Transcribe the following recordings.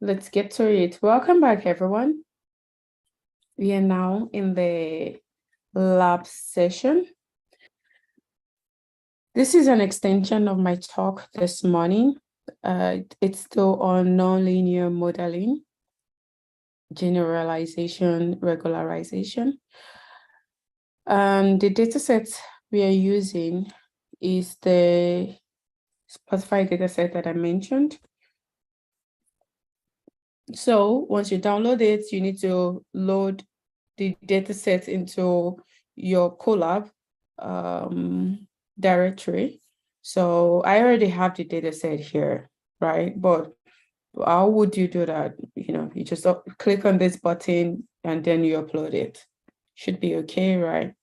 let's get to it. Welcome back, everyone. We are now in the lab session. This is an extension of my talk this morning. It's still on nonlinear modeling, generalization, regularization. The dataset we are using is the Spotify dataset that I mentioned. So once you download it, you need to load the dataset into your Colab directory. So I already have the dataset here, right? But how would you do that? You just click on this button and then you upload it. Should be okay, right?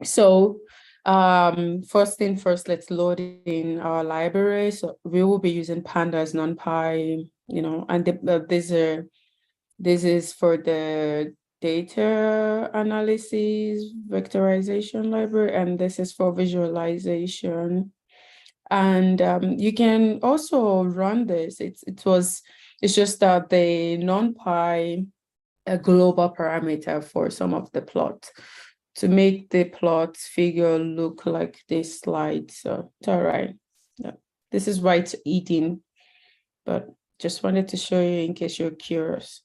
So first thing first, let's load in our library. So we will be using pandas, NumPy, and this is for the data analysis vectorization library, and this is for visualization. And you can also run this. It's just that the NumPy a global parameter for some of the plot to make the plot figure look like this slide. So it's all right. Yeah. This is why it's eating, but just wanted to show you in case you're curious.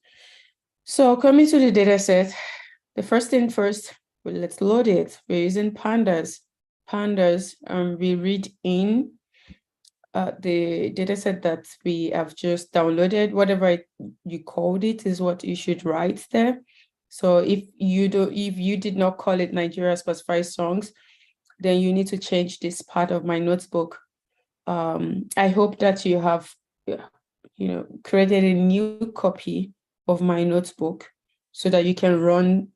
So coming to the data set, the first thing first, let's load it. We're using pandas. We read in the dataset that we have just downloaded. Whatever you called it is what you should write there. So if you did not call it Nigeria specified songs, then you need to change this part of my notebook. I hope that you have created a new copy of my notebook so that you can run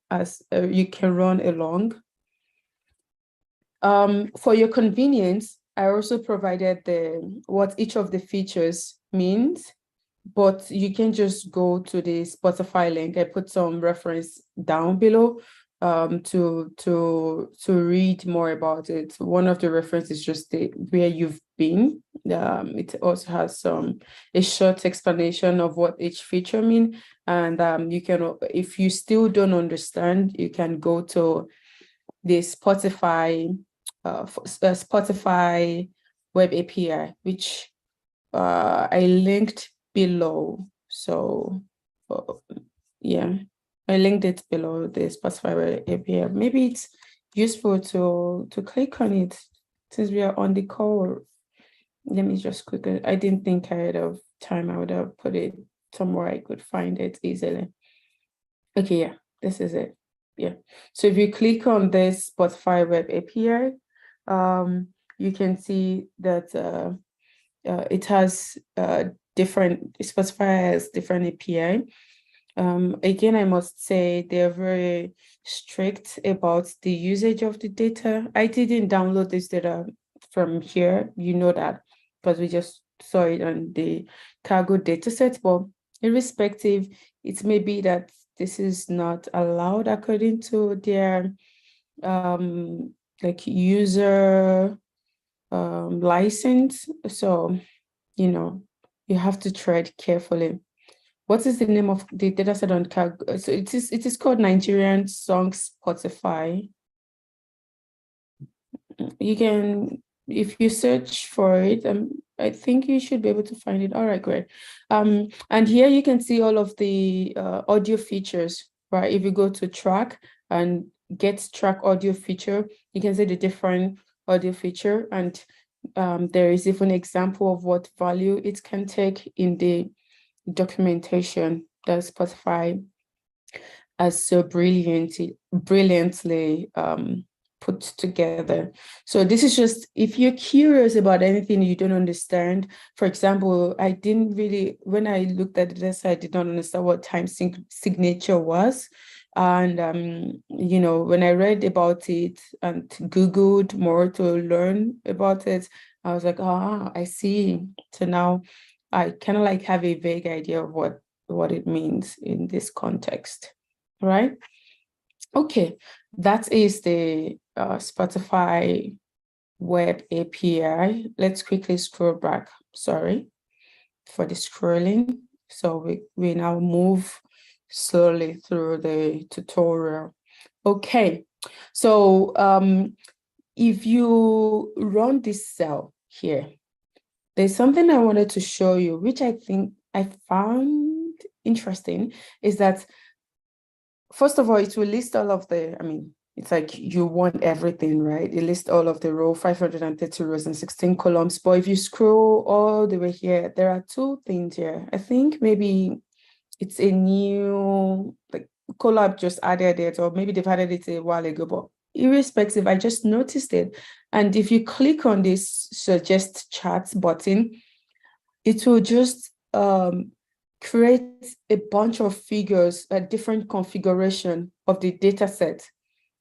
along. For your convenience, I also provided what each of the features means, but you can just go to the Spotify link. I put some reference down below to read more about it. One of the references is just where you've been. It also has a short explanation of what each feature means. And you can, if you still don't understand, you can go to the Spotify web API, which I linked below. So yeah, I linked it below the Spotify web API. Maybe it's useful to click on it since we are on the call. Let me just quickly, I didn't think ahead of time. I would have put it somewhere I could find it easily. Okay, yeah, this is it. Yeah, so if you click on this Spotify web API, you can see that it has Spotify has different API. Again, I must say they're very strict about the usage of the data. I didn't download this data from here, that, because we just saw it on the cargo dataset. But irrespective, it may be that this is not allowed according to their user license. So you have to tread carefully. What is the name of the dataset on cargo? So it is called Nigerian Songs Spotify. You can, if you search for it, I think you should be able to find it. All right, great. And here you can see all of the audio features, right? If you go to track and get track audio feature, you can see the different audio feature, and there is even an example of what value it can take in the documentation that Spotify has so brilliantly put together. So this is just, if you're curious about anything you don't understand, for example, I didn't really, when I looked at this, I did not understand what time signature was. And, when I read about it and Googled more to learn about it, I was like, I see. So now I kind of have a vague idea of what it means in this context, right? Okay, that is the Spotify web API. Let's quickly scroll back. Sorry for the scrolling. So we now move slowly through the tutorial. Okay, so if you run this cell here, there's something I wanted to show you, which I think I found interesting, is that, first of all, it will list all of the, it's like you want everything, right? It lists all of the row, 530 rows and 16 columns. But if you scroll all the way here, there are two things here. I think maybe it's a new, like, Colab just added it, or maybe they've added it a while ago, but irrespective, I just noticed it. And if you click on this suggest charts button, it will just create a bunch of figures, a different configuration of the data set.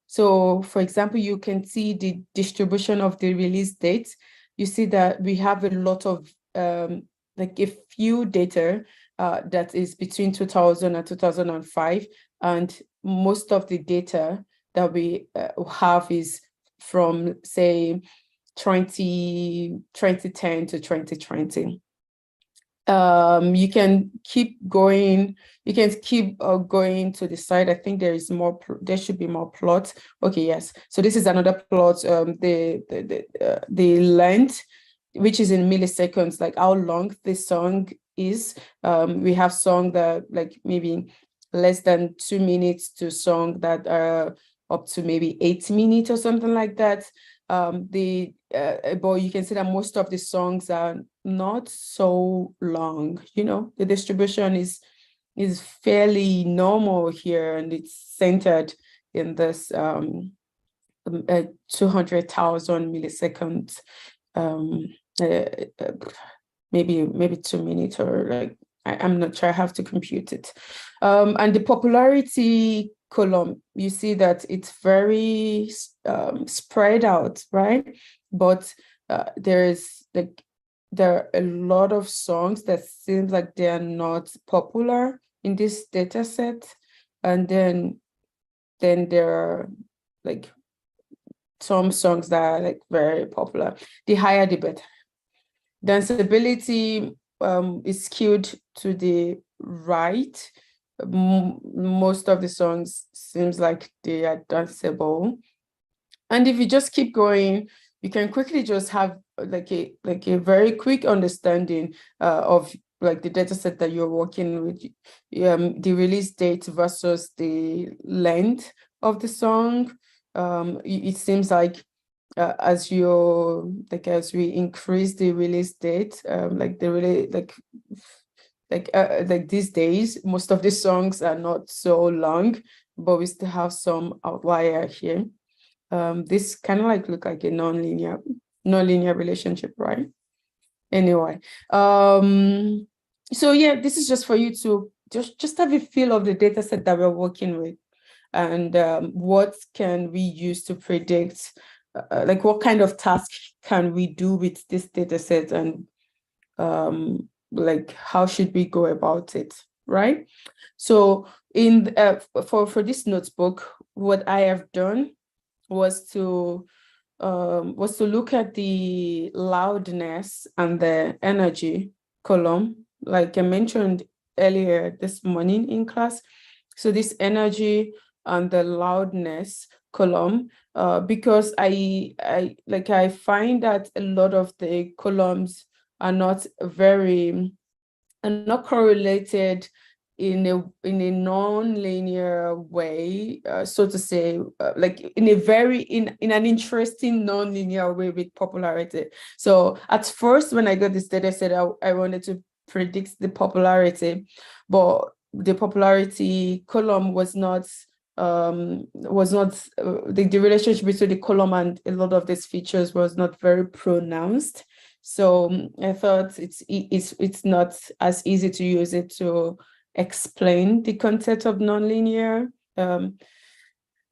So, for example, you can see the distribution of the release date. You see that we have a lot of, like, a few data that is between 2000 and 2005. And most of the data that we have is from, say, 2010 to 2020. You can keep going. You can keep going to the side. I think there is more. There should be more plots. Okay, yes. So this is another plot. The length, which is in milliseconds, like how long this song is. We have song that like maybe less than 2 minutes to song that are up to maybe 8 minutes or something like that. But you can see that most of the songs are not so long. The distribution is fairly normal here, and it's centered in this 200,000 milliseconds, maybe 2 minutes, or like I'm not sure. I have to compute it. And the popularity column, you see that it's very spread out, right? But there are a lot of songs that seems like they are not popular in this data set, and then there are like some songs that are like very popular. The higher the better. Danceability is skewed to the right. Most of the songs seems like they are danceable. And if you just keep going, you can quickly just have like a very quick understanding of like the data set that you're working with, the release date versus the length of the song. It seems like as we increase the release date, like these days, most of the songs are not so long, but we still have some outlier here. This kind of like look like a nonlinear relationship, right? Anyway, so yeah, this is just for you to just have a feel of the data set that we're working with, and what can we use to predict, like what kind of task can we do with this data set, and like how should we go about it, right? So in for this notebook, what I have done was to look at the loudness and the energy column, like I mentioned earlier this morning in class. So this energy and the loudness column, because I find that a lot of the columns are not correlated in a non-linear way, so to say, like in an interesting non-linear way with popularity. So at first, when I got this data set, I wanted to predict the popularity, but the popularity column was not the relationship between the column and a lot of these features was not very pronounced. So I thought it's not as easy to use it to explain the concept of nonlinear.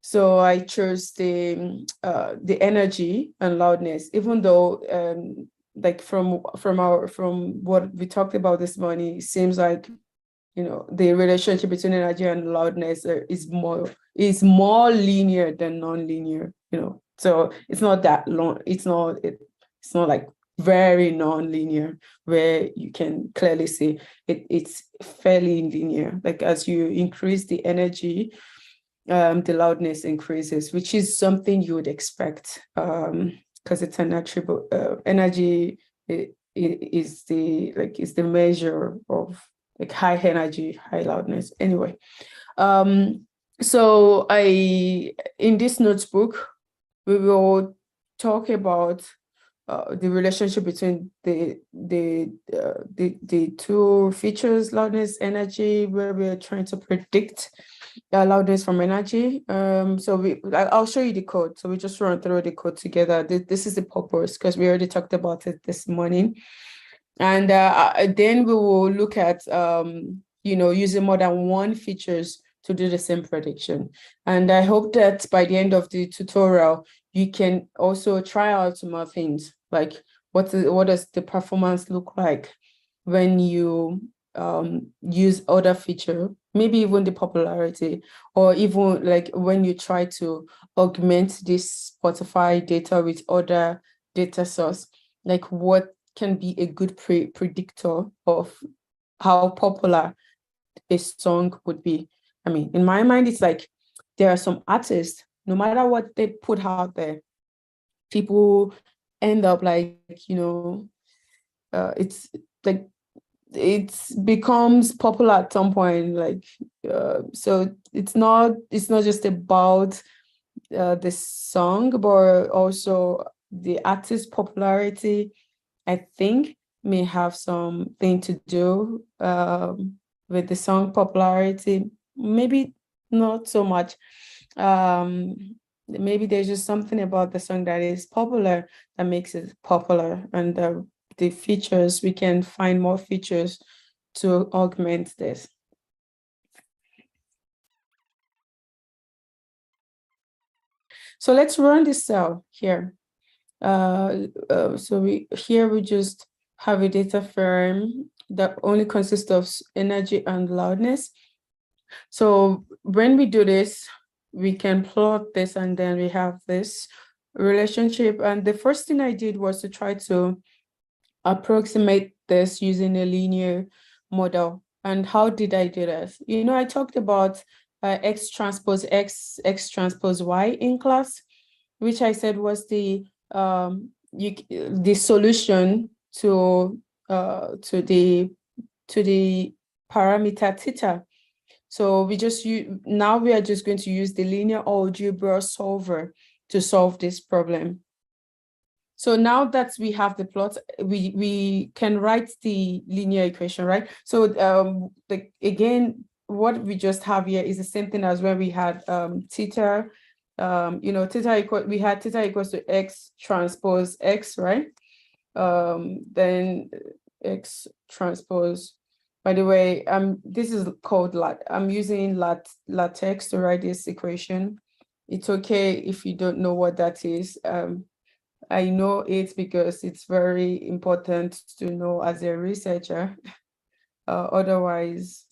So I chose the energy and loudness, even though like from what we talked about this morning, it seems like the relationship between energy and loudness is more linear than nonlinear. So it's not that long. It's not like very non-linear, where you can clearly see it's fairly linear. Like as you increase the energy, the loudness increases, which is something you would expect, because it's an attribute. Energy is the measure of like high energy, high loudness. Anyway, so in this notebook, we will talk about the relationship between the two features, loudness, energy, where we're trying to predict loudness from energy. So I'll show you the code. So we just run through the code together. This is the purpose, because we already talked about it this morning. And then we will look at using more than one features to do the same prediction. And I hope that by the end of the tutorial, you can also try out more things, like what does the performance look like when you use other feature, maybe even the popularity, or even like when you try to augment this Spotify data with other data source, like what can be a good predictor of how popular a song would be. I mean, in my mind, it's like there are some artists, no matter what they put out there, people end up like, it's like it becomes popular at some point. Like, so it's not just about the song, but also the artist's popularity, I think, may have something to do with the song popularity. Maybe not so much. Maybe there's just something about the song that is popular that makes it popular, and the features, we can find more features to augment this. So let's run this cell here. So we just have a data frame that only consists of energy and loudness. So when we do this, we can plot this, and then we have this relationship. And the first thing I did was to try to approximate this using a linear model. And how did I do this? I talked about X transpose X, X transpose Y in class, which I said was the solution to the parameter theta. So now we are just going to use the linear algebra solver to solve this problem. So now that we have the plot, we can write the linear equation, right? So again, what we just have here is the same thing as when we had theta. We had theta equals to X transpose X, right? Then X transpose. By the way, this is called I'm using LaTeX to write this equation. It's okay if you don't know what that is. I know it because it's very important to know as a researcher. Otherwise,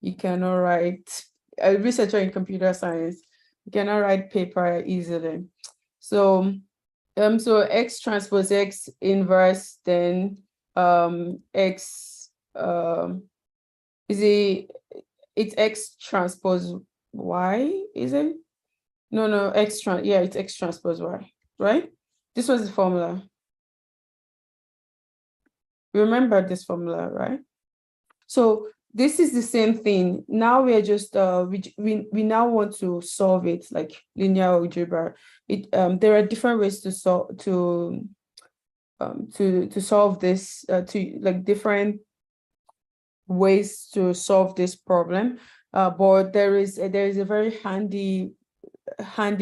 you cannot write, a researcher in computer science, you cannot write paper easily. So X transpose X inverse, then X it's X transpose Y, is it? No, it's X transpose Y, right? This was the formula. Remember this formula, right? So this is the same thing. Now we are just we now want to solve it like linear algebra. There are different ways to solve this, different ways to solve this problem. But there is a very handy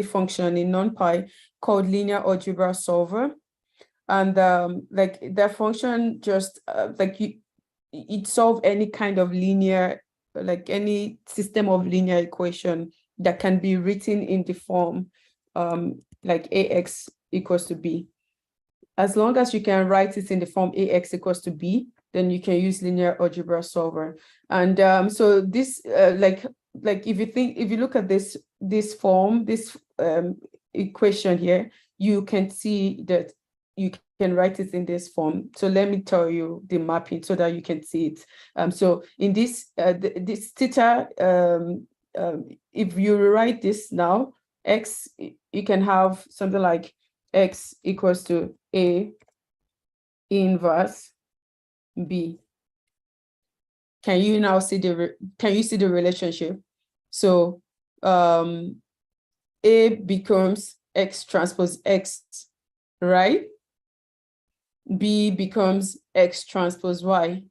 function in NumPy called linear algebra solver, and that function just it solves any kind of linear, like any system of linear equation that can be written in the form like ax equals to b. As long as you can write it in the form ax equals to b, then you can use linear algebra solver. And so this if you look at this form, this equation here, you can see that you can write it in this form. So let me tell you the mapping so that you can see it. So in this this theta, if you rewrite this now, x, you can have something like x equals to A inverse B. Can you now see the relationship? So A becomes X transpose X, right? B becomes X transpose Y,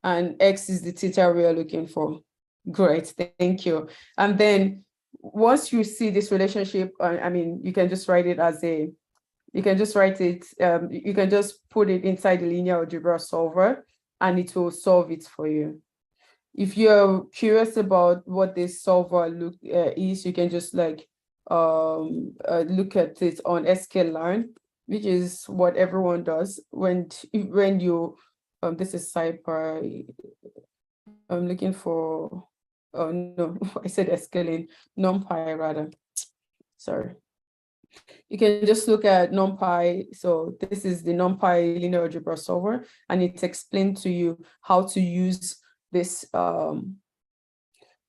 and X is the theta we are looking for. Great, thank you. And then once you see this relationship, I mean, you can just write it as a, you can just write it, you can just put it inside the linear algebra solver and it will solve it for you. If you're curious about what this solver is, you can just like look at it on sklearn, which is what everyone does when you this is SciPy. I'm looking for, oh no, I said sklearn, NumPy rather. Sorry. You can just look at NumPy. So this is the NumPy linear algebra solver, and it explains to you how to use this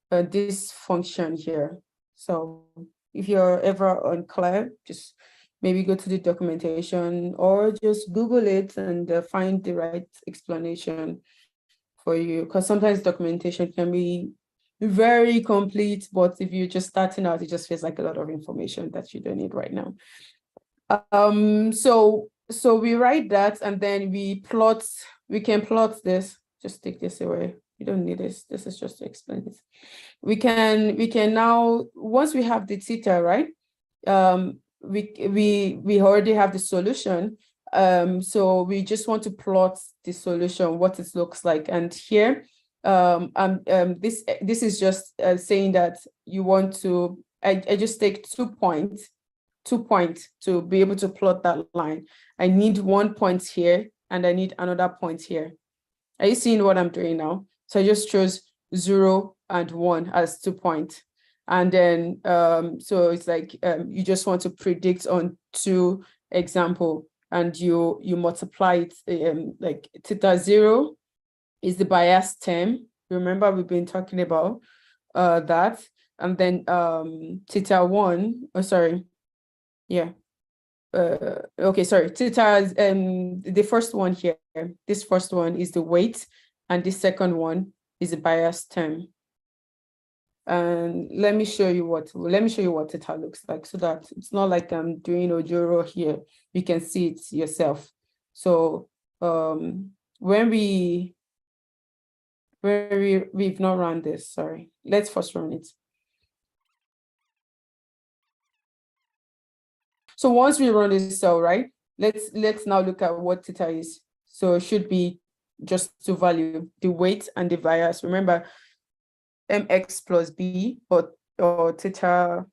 this function here. So if you're ever unclear, just maybe go to the documentation or just Google it and find the right explanation for you. Because sometimes documentation can be very complete, but if you're just starting out, it just feels like a lot of information that you don't need right now. So we write that and then we can plot this. Just take this away. You don't need this. This is just to explain this. We can now, once we have the theta, right? We already have the solution. So we just want to plot the solution, what it looks like. And here, this is just saying that you want to, I just take 2 points to be able to plot that line. I need 1 point here and I need another point here. Are you seeing what I'm doing now? So I just chose 0 and 1 as 2 points. And then, so it's like, you just want to predict on 2 example and you multiply it, like theta 0 is the bias term. Remember, we've been talking about that. And then theta 1, oh, sorry. Yeah. Okay, sorry. Theta, the first one here, this first one is the weight, and the second one is the bias term. And let me show you what theta looks like so that it's not like I'm doing Ojoro here. You can see it yourself. So we've not run this, sorry. Let's first run it. So once we run this cell, right, let's now look at what theta is. So it should be just to value the weight and the bias. Remember, mx plus b or theta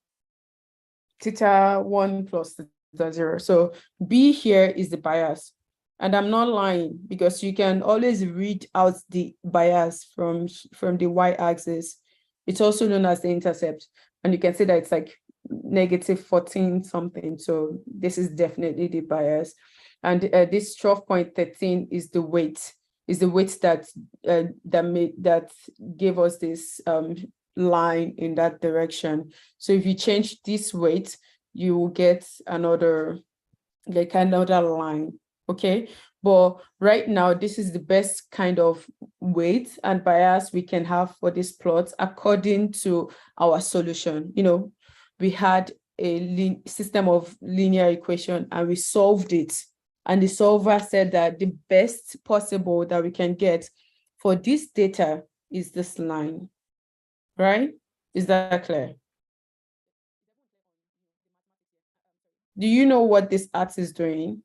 1 plus theta 0. So b here is the bias. And I'm not lying because you can always read out the bias from the y-axis. It's also known as the intercept. And you can see that it's like -14 something. So this is definitely the bias. And this 12.13 is the weight. Is the weight that gave us this line in that direction. So if you change this weight, you will get another line. Okay, but right now this is the best kind of weight and bias we can have for this plot according to our solution. You know, we had a system of linear equation and we solved it. And the solver said that the best possible that we can get for this data is this line, right? Is that clear? Do you know what this art is doing?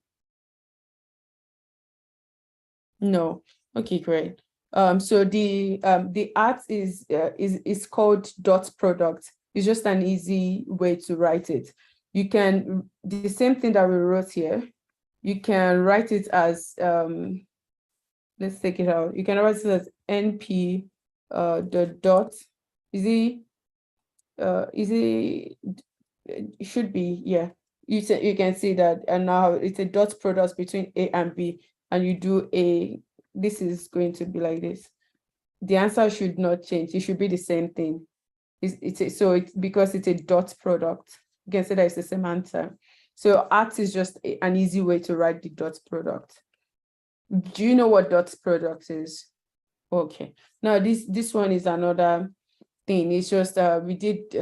No. Okay, great. So the art is called dot product. It's just an easy way to write it. You can, the same thing that we wrote here, you can write it as, let's take it out. You can write it as NP the dot, it should be, yeah. you can see that, and now it's a dot product between A and B, and you do A, this is going to be like this. The answer should not change. It should be the same thing. So it's because it's a dot product. You can say that it's the same answer. So ACT is just an easy way to write the dot product. Do you know what dot product is? Okay. Now this one is another thing. It's just we did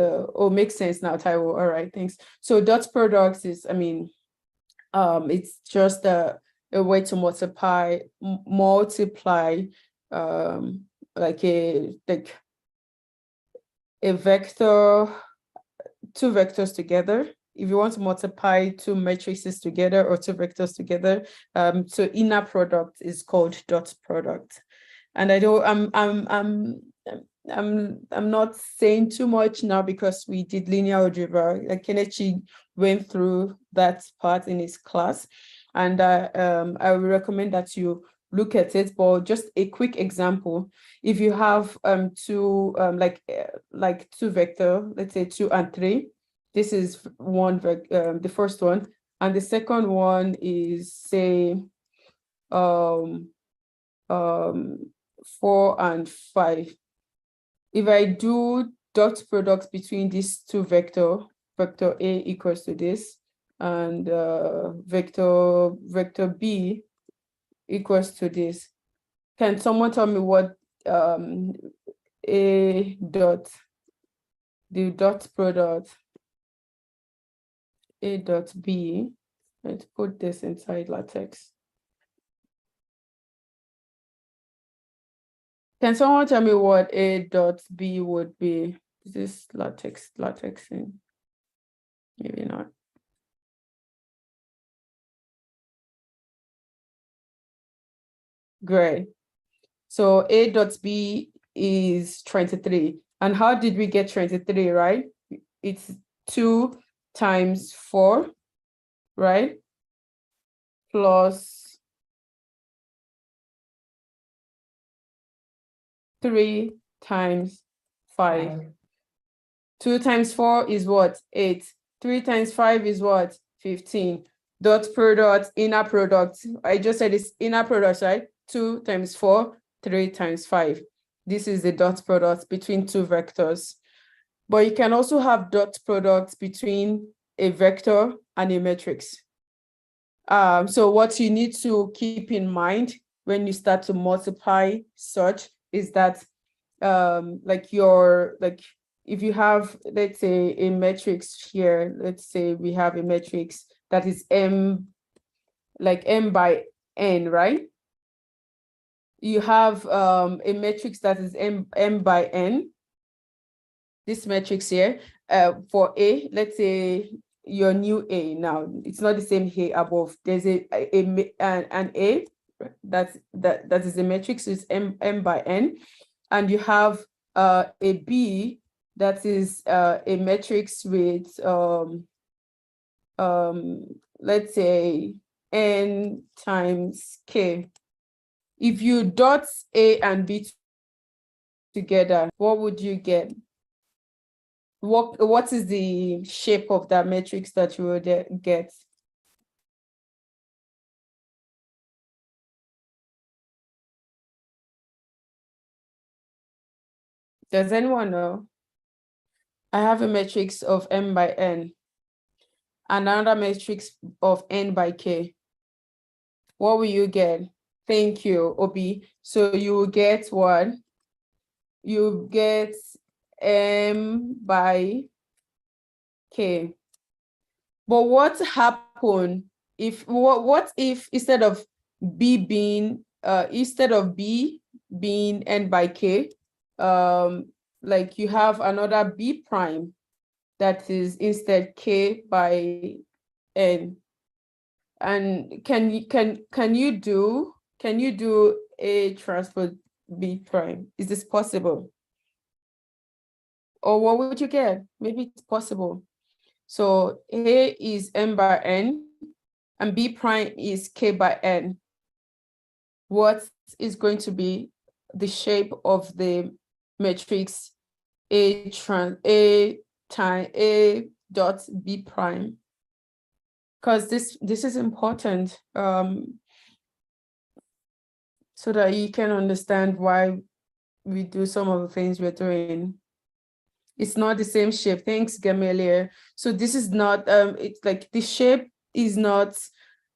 makes sense now, Taiwo. All right, thanks. So dot products is, I mean, it's just a way to multiply like a vector, two vectors together. If you want to multiply two matrices together or two vectors together, so inner product is called dot product. And I don't, I'm not saying too much now because we did linear algebra. Kenichi went through that part in his class, and I would recommend that you look at it. But just a quick example: if you have two like two vector, let's say 2 and 3. This is the first one, and the second one is, say, 4 and 5. If I do dot product between these two vector A equals to this, and vector B equals to this, can someone tell me what the dot product A dot B? Let's put this inside LaTeX. Can someone tell me what A dot B would be? Is this LaTeX in? Maybe not. Great. So A dot B is 23. And how did we get 23, right? It's 2 times 4, right? Plus 3 times 5. 2 times 4 is what? 8. 3 times 5 is what? 15. Dot product, inner product. I just said it's inner product, right? 2 times 4, 3 times 5. This is the dot product between two vectors. But you can also have dot products between a vector and a matrix. So what you need to keep in mind when you start to multiply such is that if you have, let's say, a matrix here, let's say we have a matrix that is m by n, right? You have a matrix that is m by n. This matrix here, for A, let's say your new A. Now it's not the same A above. There's an A that is a matrix, so it's m by n, and you have a B that is a matrix with let's say n times k. If you dot A and B together, what would you get? What is the shape of that matrix that you would get? Does anyone know? I have a matrix of m by n, another matrix of n by k. What will you get? Thank you, Obi. So you will get what? You get m by k. But what happened if what if instead of b being n by k, like you have another b prime that is instead k by n? And can you do A transpose b prime? Is this possible? Or what would you get? Maybe it's possible. So A is m by n and b prime is k by n. What is going to be the shape of the matrix A dot b prime? because this is important, so that you can understand why we do some of the things we're doing. It's not the same shape. Thanks, Gamaliel. So this is not, it's like the shape is not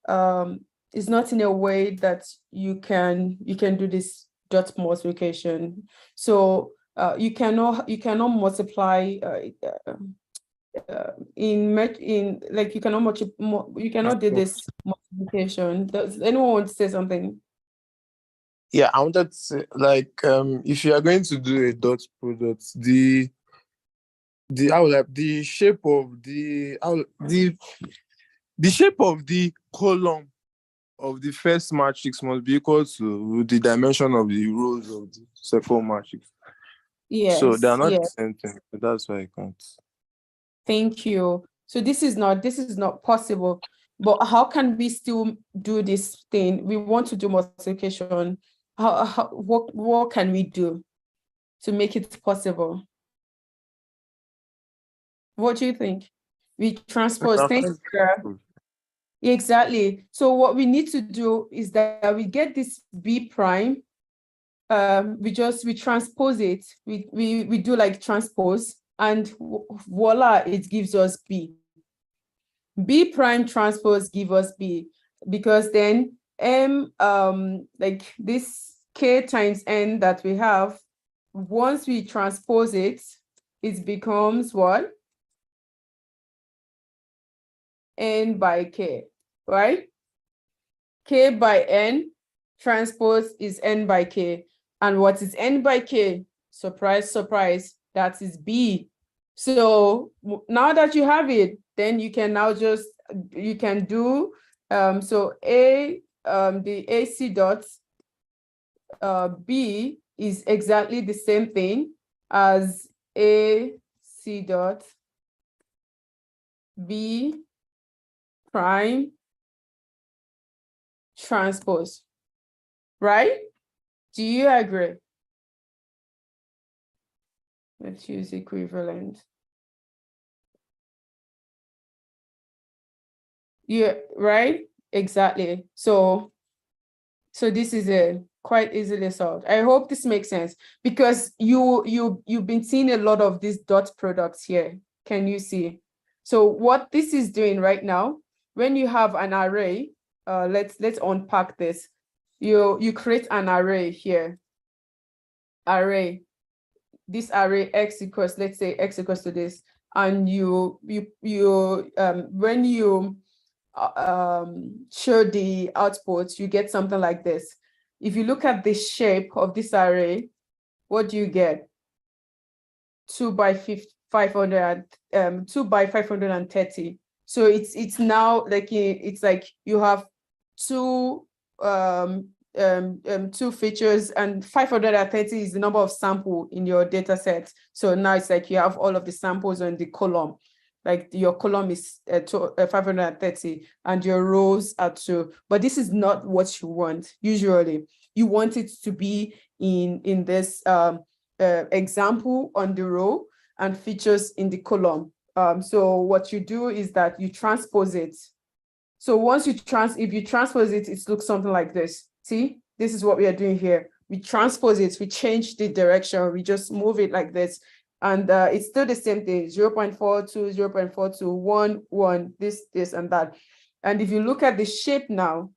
in a way that you can do this dot multiplication. So you cannot multiply like you cannot do this multiplication. Does anyone want to say something? Yeah, I wanted to say, like, if you are going to do a dot product, the shape of the shape of the column of the first matrix must be equal to the dimension of the rows of the second matrix. Yes. So they are not the same thing. So that's why I can't. Thank you. So this is not possible. But how can we still do this thing? We want to do multiplication. What can we do to make it possible? What do you think? We transpose. Thanks, Sarah. Exactly. So what we need to do is that we get this B prime. We transpose it. We do like transpose, and voila, it gives us B. B prime transpose give us B, because then M, like this K times N that we have, once we transpose it, it becomes what? N by K, right? K by N transpose is N by K. And what is N by K? Surprise, surprise, that is B. So now that you have it, then you can now do, so the AC dot B is exactly the same thing as AC dot B prime transpose, right? Do you agree? Let's use equivalent. Yeah, right? Exactly. So this is quite easily solved. I hope this makes sense, because you've been seeing a lot of these dot products here. Can you see? So what this is doing right now, when you have an array, let's unpack this. You create an array here. Array. This array X equals, let's say X equals to this, and when you show the output, you get something like this. If you look at the shape of this array, what do you get? 2 by 530. So it's now like it's like you have two features, and 530 is the number of sample in your data set. So now it's like you have all of the samples on the column. Like your column is 530 and your rows are 2. But this is not what you want. Usually you want it to be in this example on the row and features in the column. So what you do is that you transpose it. So once if you transpose it, it looks something like this. See, this is what we are doing here. We transpose it, we change the direction, we just move it like this. And it's still the same thing, 0.42, 0.42, 1, 1, this, and that. And if you look at the shape now,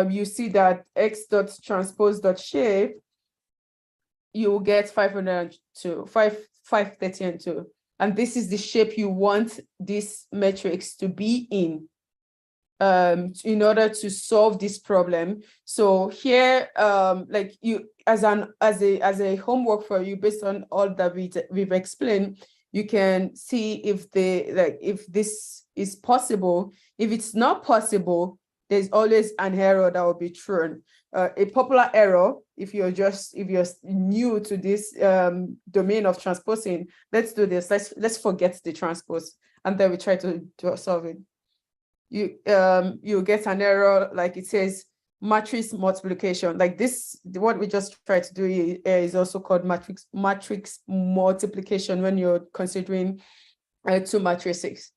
you see that X dot transpose dot shape, you will get 502, 530 and 2. And this is the shape you want this matrix to be in order to solve this problem. So here, like you, as a homework for you, based on all that we've explained, you can see if this is possible. If it's not possible, there's always an error that will be thrown. A popular error, if you're new to this domain of transposing, let's do this. Let's forget the transpose, and then we try to solve it. You get an error, like it says matrix multiplication. Like this, what we just tried to do is also called matrix multiplication when you're considering 2 matrices.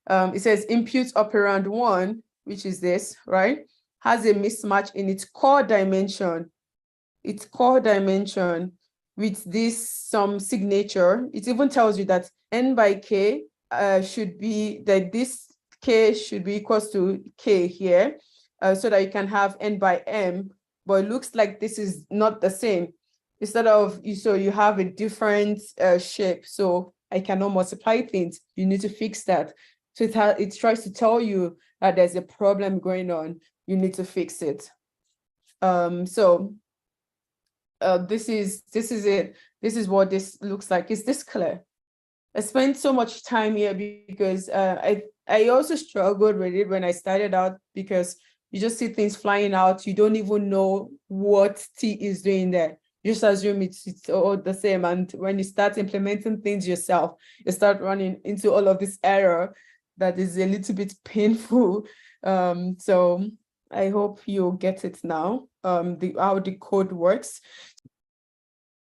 it says impute operand 1, which is this, right, has a mismatch in its core dimension. Its core dimension with this some signature. It even tells you that n by k should be that this k should be equals to k here, so that you can have n by m, but it looks like this is not the same. Instead of, so you have a different shape, so I cannot multiply things. You need to fix that. So it tries to tell you that there's a problem going on. You need to fix it. This is it. This is what this looks like. Is this clear? I spent so much time here because I also struggled with it when I started out, because you just see things flying out. You don't even know what T is doing there. You just assume it's all the same. And when you start implementing things yourself, you start running into all of this error that is a little bit painful. So I hope you get it now, how the code works.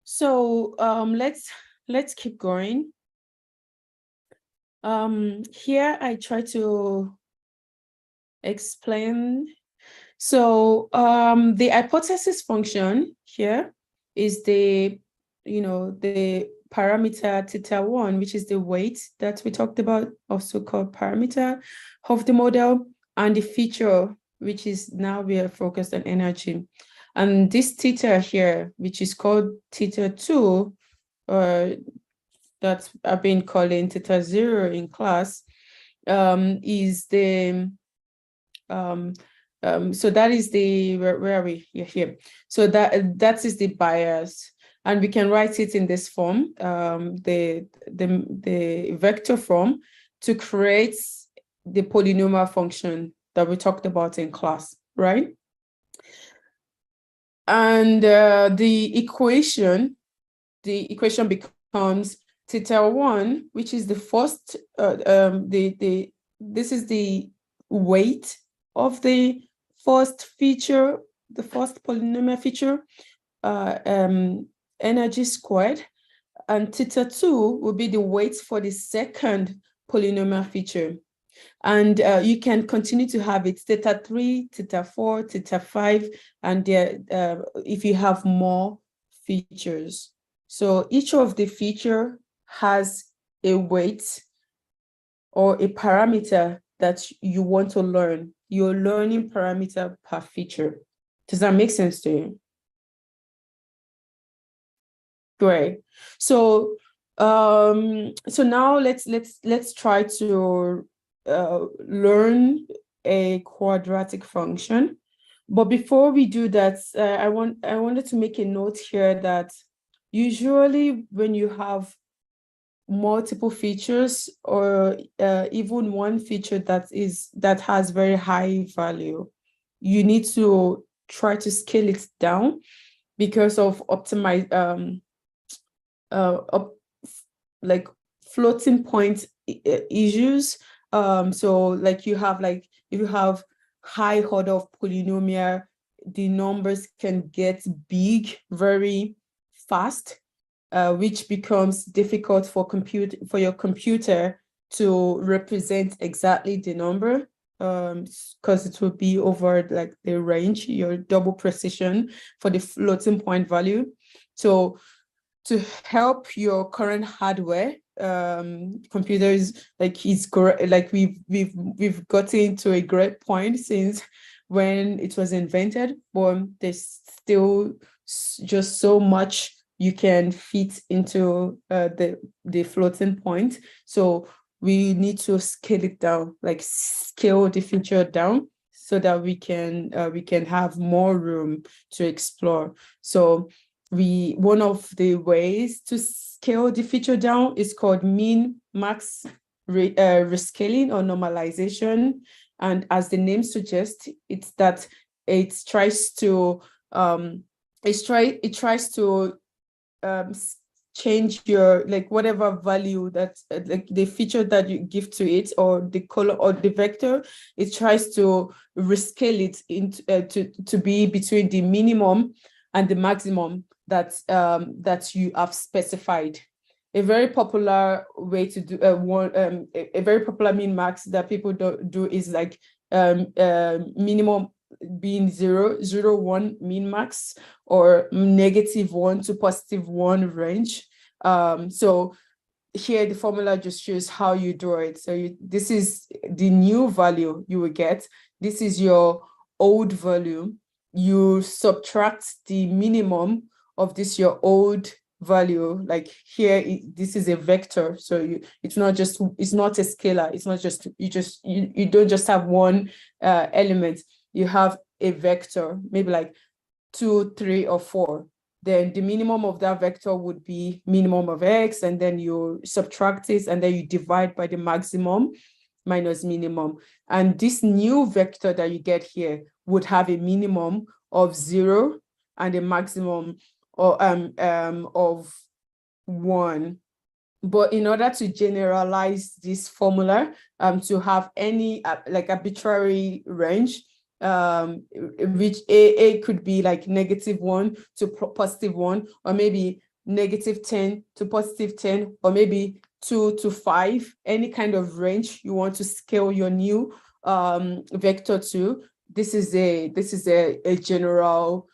So let's keep going. Here I try to explain. So the hypothesis function here is the parameter θ1, which is the weight that we talked about, also called parameter of the model, and the feature, which is now we are focused on energy. And this theta here, which is called θ2, that I've been calling θ0 in class, is the so that is the where are we? Yeah, here. So that is the bias, and we can write it in this form, the vector form, to create the polynomial function that we talked about in class, right? And the equation becomes θ1, which is the first this is the weight of the first feature, the first polynomial feature, energy squared, and θ2 will be the weight for the second polynomial feature. And you can continue to have it θ3, θ4, θ5, and if you have more features. So each of the feature has a weight or a parameter that you want to learn. Your learning parameter per feature. Does that make sense to you? Great. So now let's try to learn a quadratic function. But before we do that, I wanted to make a note here that usually when you have multiple features, or even one feature that has very high value, you need to try to scale it down because of like floating point issues. So like if you have high order of polynomial, the numbers can get big very fast, which becomes difficult for your computer to represent exactly the number, because it will be over like the range, your double precision for the floating point value. So to help your current hardware, computers, like we've gotten to a great point since when it was invented, but there's still just so much you can fit into the floating point. So we need to scale it down, like scale the feature down, so that we can have more room to explore. So one of the ways to scale the feature down is called min-max rescaling or normalization. And as the name suggests, it's that it tries to change your, like, whatever value that like the feature that you give to it, or the color or the vector, it tries to rescale it into to be between the minimum and the maximum that you have specified. a very popular way to do a very popular min max that people do is like minimum being 0, 0, 1 min max, or -1 to +1 range. So here the formula just shows how you draw it. So this is the new value you will get. This is your old value. You subtract the minimum of this your old value. Like here, this is a vector. So it's not a scalar. It's not just you don't just have one element. You have a vector, maybe like 2, 3, or 4. Then the minimum of that vector would be minimum of x, and then you subtract it, and then you divide by the maximum minus minimum. And this new vector that you get here would have a minimum of 0 and a maximum of 1. But in order to generalize this formula to have any like arbitrary range, which a could be like -1 to +1, or maybe -10 to +10, or maybe 2 to 5, any kind of range you want to scale your new vector to. This is a general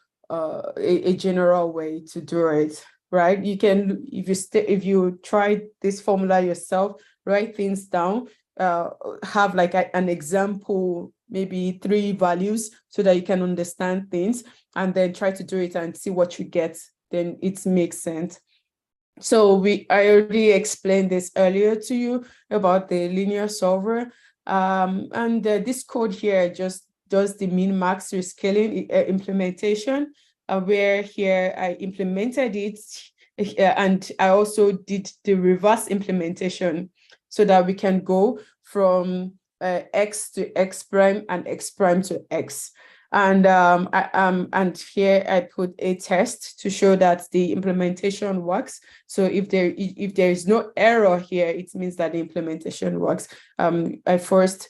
way to do it, right? You can, if you try this formula yourself, write things down, have like an example, maybe 3 values, so that you can understand things, and then try to do it and see what you get. Then it makes sense. So I already explained this earlier to you about the linear solver, and this code here just does the min max rescaling implementation, where here I implemented it, and I also did the reverse implementation, so that we can go from x to x prime and x prime to x. And here I put a test to show that the implementation works. So if there is no error here, it means that the implementation works. I first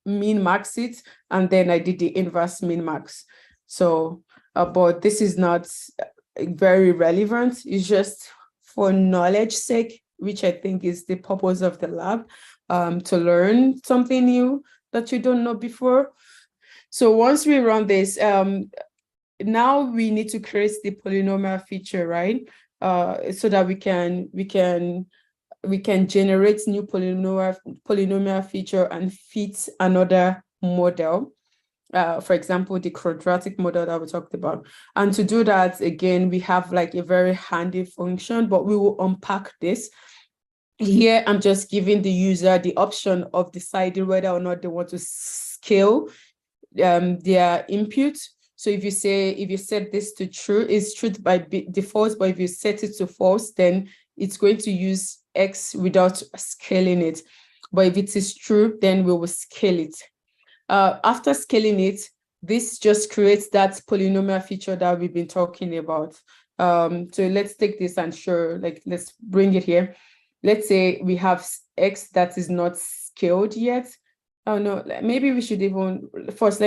min max it, and then I did the inverse min max. So, but this is not very relevant. It's just for knowledge sake, which I think is the purpose of the lab, to learn something new that you don't know before. So once we run this, now we need to create the polynomial feature, right? So that we can generate new polynomial feature and fit another model. For example, the quadratic model that we talked about. And to do that, again, we have like a very handy function, but we will unpack this. Here, I'm just giving the user the option of deciding whether or not they want to scale their input. So if you set this to true, it's true by default, but if you set it to false, then it's going to use x without scaling it. But if it is true, then we will scale it. After scaling it, this just creates that polynomial feature that we've been talking about. So let's take this and show, like, let's bring it here. Let's say we have x that is not scaled yet. Oh no, maybe we should even first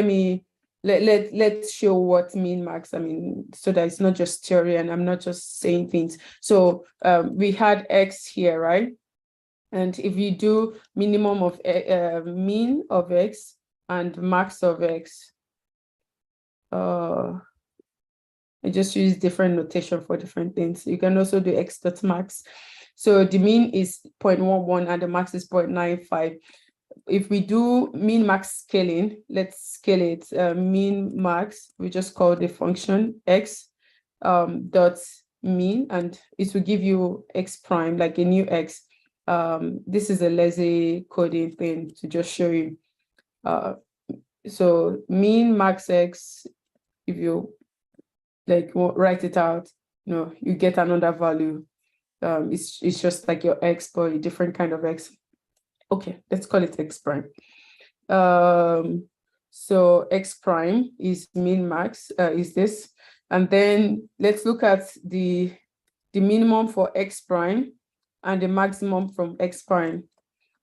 let's show what min max. I mean, so that it's not just theory and I'm not just saying things. So we had x here, right? And if you do minimum of mean of x and max of x, I just use different notation for different things. You can also do x dot max. So the mean is 0.11 and the max is 0.95. If we do min max scaling, let's scale it. Min max, we just call the function x dot mean, and it will give you x prime, like a new x. This is a lazy coding thing to just show you. So min max x, if you like write it out, you get another value. It's just like your x, but a different kind of x. Okay, let's call it x prime. So x prime is min max, is this. And then let's look at the minimum for x prime and the maximum from x prime.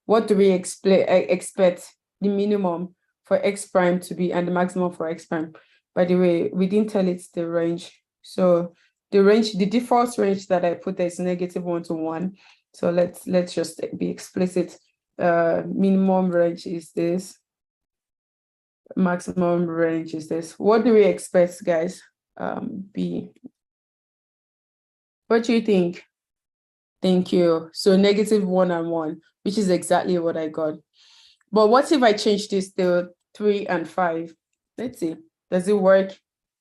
What do we expect the minimum for x prime to be and the maximum for x prime? By the way, we didn't tell it the range. So the range, the default range that I put there is -1 to 1. So let's just be explicit. Minimum range is this. Maximum range is this. What do we expect, guys? B. What do you think? Thank you. So -1 and 1, which is exactly what I got. But what if I change this to 3 and 5? Let's see. Does it work?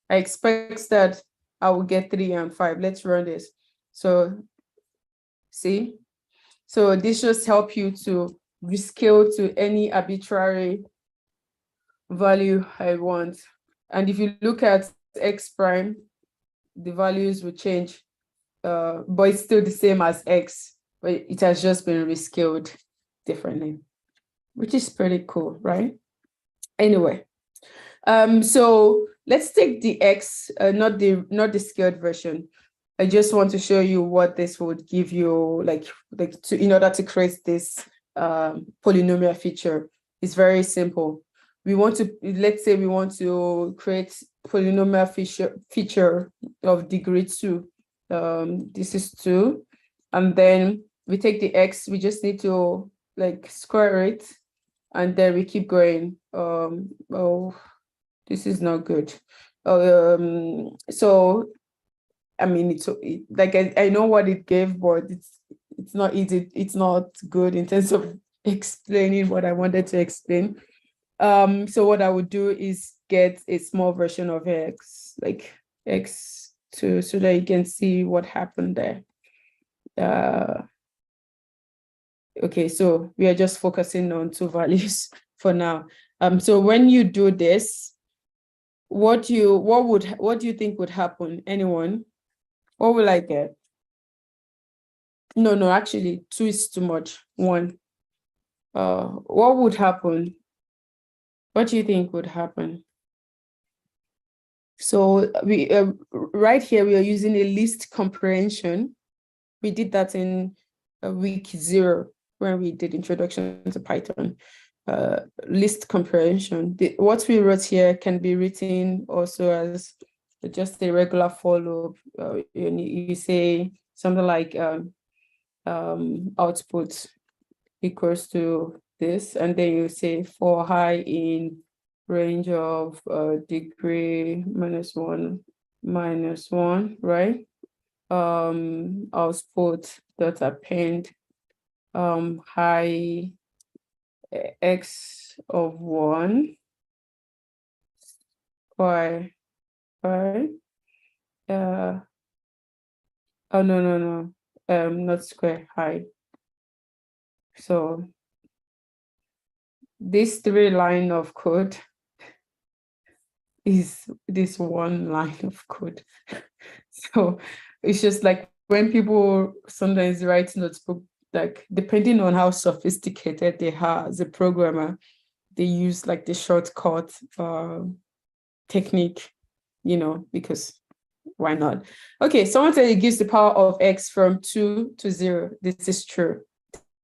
I expect that I will get 3 and 5. Let's run this. So see? So this just help you to rescale to any arbitrary value I want. And if you look at x prime, the values will change, but it's still the same as x, but it has just been rescaled differently, which is pretty cool, right? Anyway, so let's take the x, not the scaled version. I just want to show you what this would give you, in order to create this polynomial feature. It's very simple. We want to, let's say we want to create polynomial feature of degree 2. This is 2. And then we take the x, we just need to square it, and then we keep going. Oh, this is not good. So I mean, I know what it gave, but it's not easy. It's not good in terms of explaining what I wanted to explain. So what I would do is get a small version of x, like x2, so that you can see what happened there. Okay, so we are just focusing on 2 values for now. So when you do this, what do you think would happen? Anyone? What will I get? No, actually 2 is too much. 1. What would happen? What do you think would happen? So we right here we are using a list comprehension. We did that in week 0 when we did introduction to Python. List comprehension. What we wrote here can be written also as just a regular for loop. You say something like output equals to this, and then you say for high in range of degree -1, right? Output dot append high x of 1 y, right? Oh no, not square, high. So this 3 line of code is this 1 line of code. So it's just like when people sometimes write notebook, like depending on how sophisticated they are as a programmer, they use like the shortcut technique, because why not? Okay, someone said it gives the power of x from 2 to 0. This is true.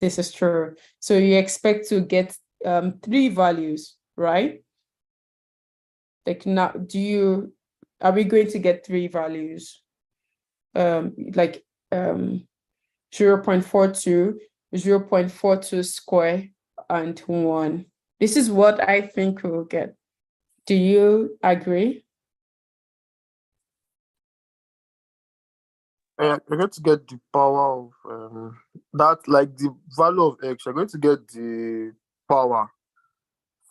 This is true. So you expect to get 3 values, right? Like now, are we going to get 3 values? 0.42, 0.42 square, and 1. This is what I think we'll get. Do you agree? You're going to get the power of that, like the value of x. You're going to get the power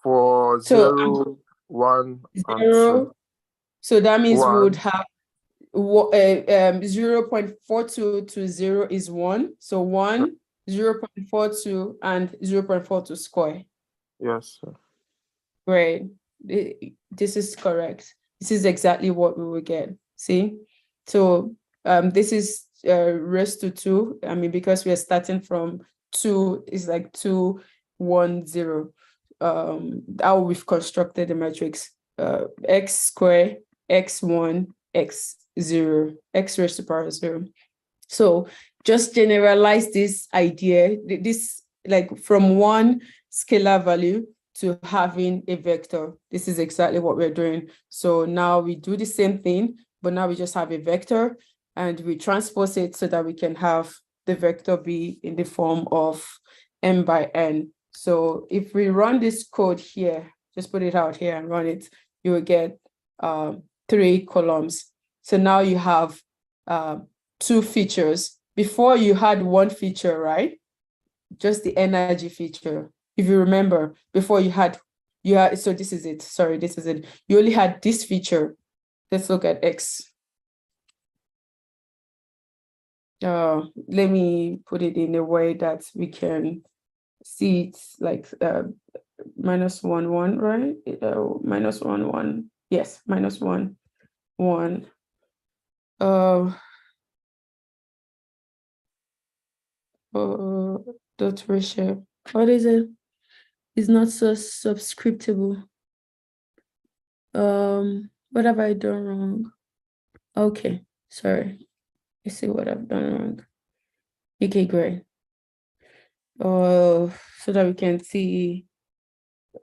for 0, 1, and 2. So that means we 1. would have 0.42 to 0 is 1. So 1, 0.42, and 0.42 square. Yes. Great. This is correct. This is exactly what we will get. See? So this is raised to 2. I mean, because we are starting from 2, is like 2, 1, 0. How we've constructed the matrix. X square, x1, x0, x raised to power 0. So just generalize this idea, this like from one scalar value to having a vector. This is exactly what we're doing. So now we do the same thing, but now we just have a vector. and we transpose it so that we can have the vector be in the form of m by n. So if we run this code here, just put it out here and run it, you will get 3 columns. So now you have 2 features. Before you had 1 feature, right? Just the energy feature. If you remember, before you had, so this is it. Sorry, this is it. You only had this feature. Let's look at X. Let me put it in a way that we can see it like -1, 1, right? -1, 1. Yes, -1, 1. Dot ratio. What is it? It's not so subscriptable. What have I done wrong? Okay, sorry. I see what I've done wrong. Okay, great. So that we can see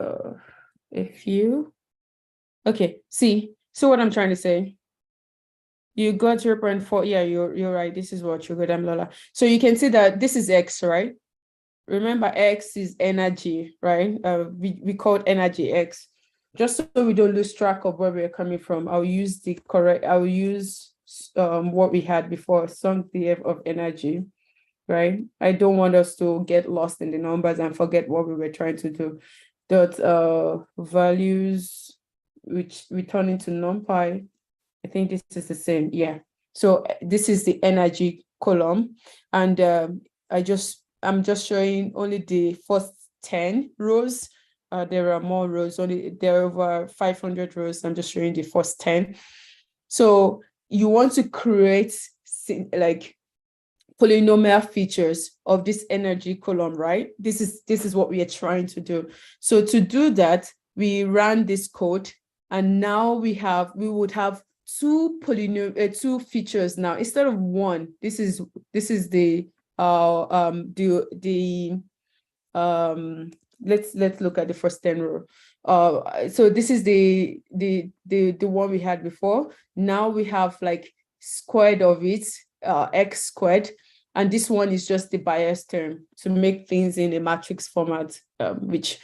a few. Okay, see what I'm trying to say. You got 0.4. Yeah, you're right. This is what you got, Lola. So you can see that this is X, right? Remember, X is energy, right? We called energy X. Just so we don't lose track of where we're coming from, I'll use what we had before, some df of energy, right? I don't want us to get lost in the numbers and forget what we were trying to do. Dot values, which we turn into numpy. I think this is the same, yeah. So this is the energy column, and I'm just showing only the first 10 rows. There are more rows, there are over 500 rows. I'm just showing the first 10. So you want to create like polynomial features of this energy column, right? This is what we are trying to do. So to do that, we ran this code, and now we would have 2 features now instead of 1. This is the let's look at the first 10 row. So this is the one we had before. Now we have like squared of it, x squared, and this one is just the bias term to make things in a matrix format, which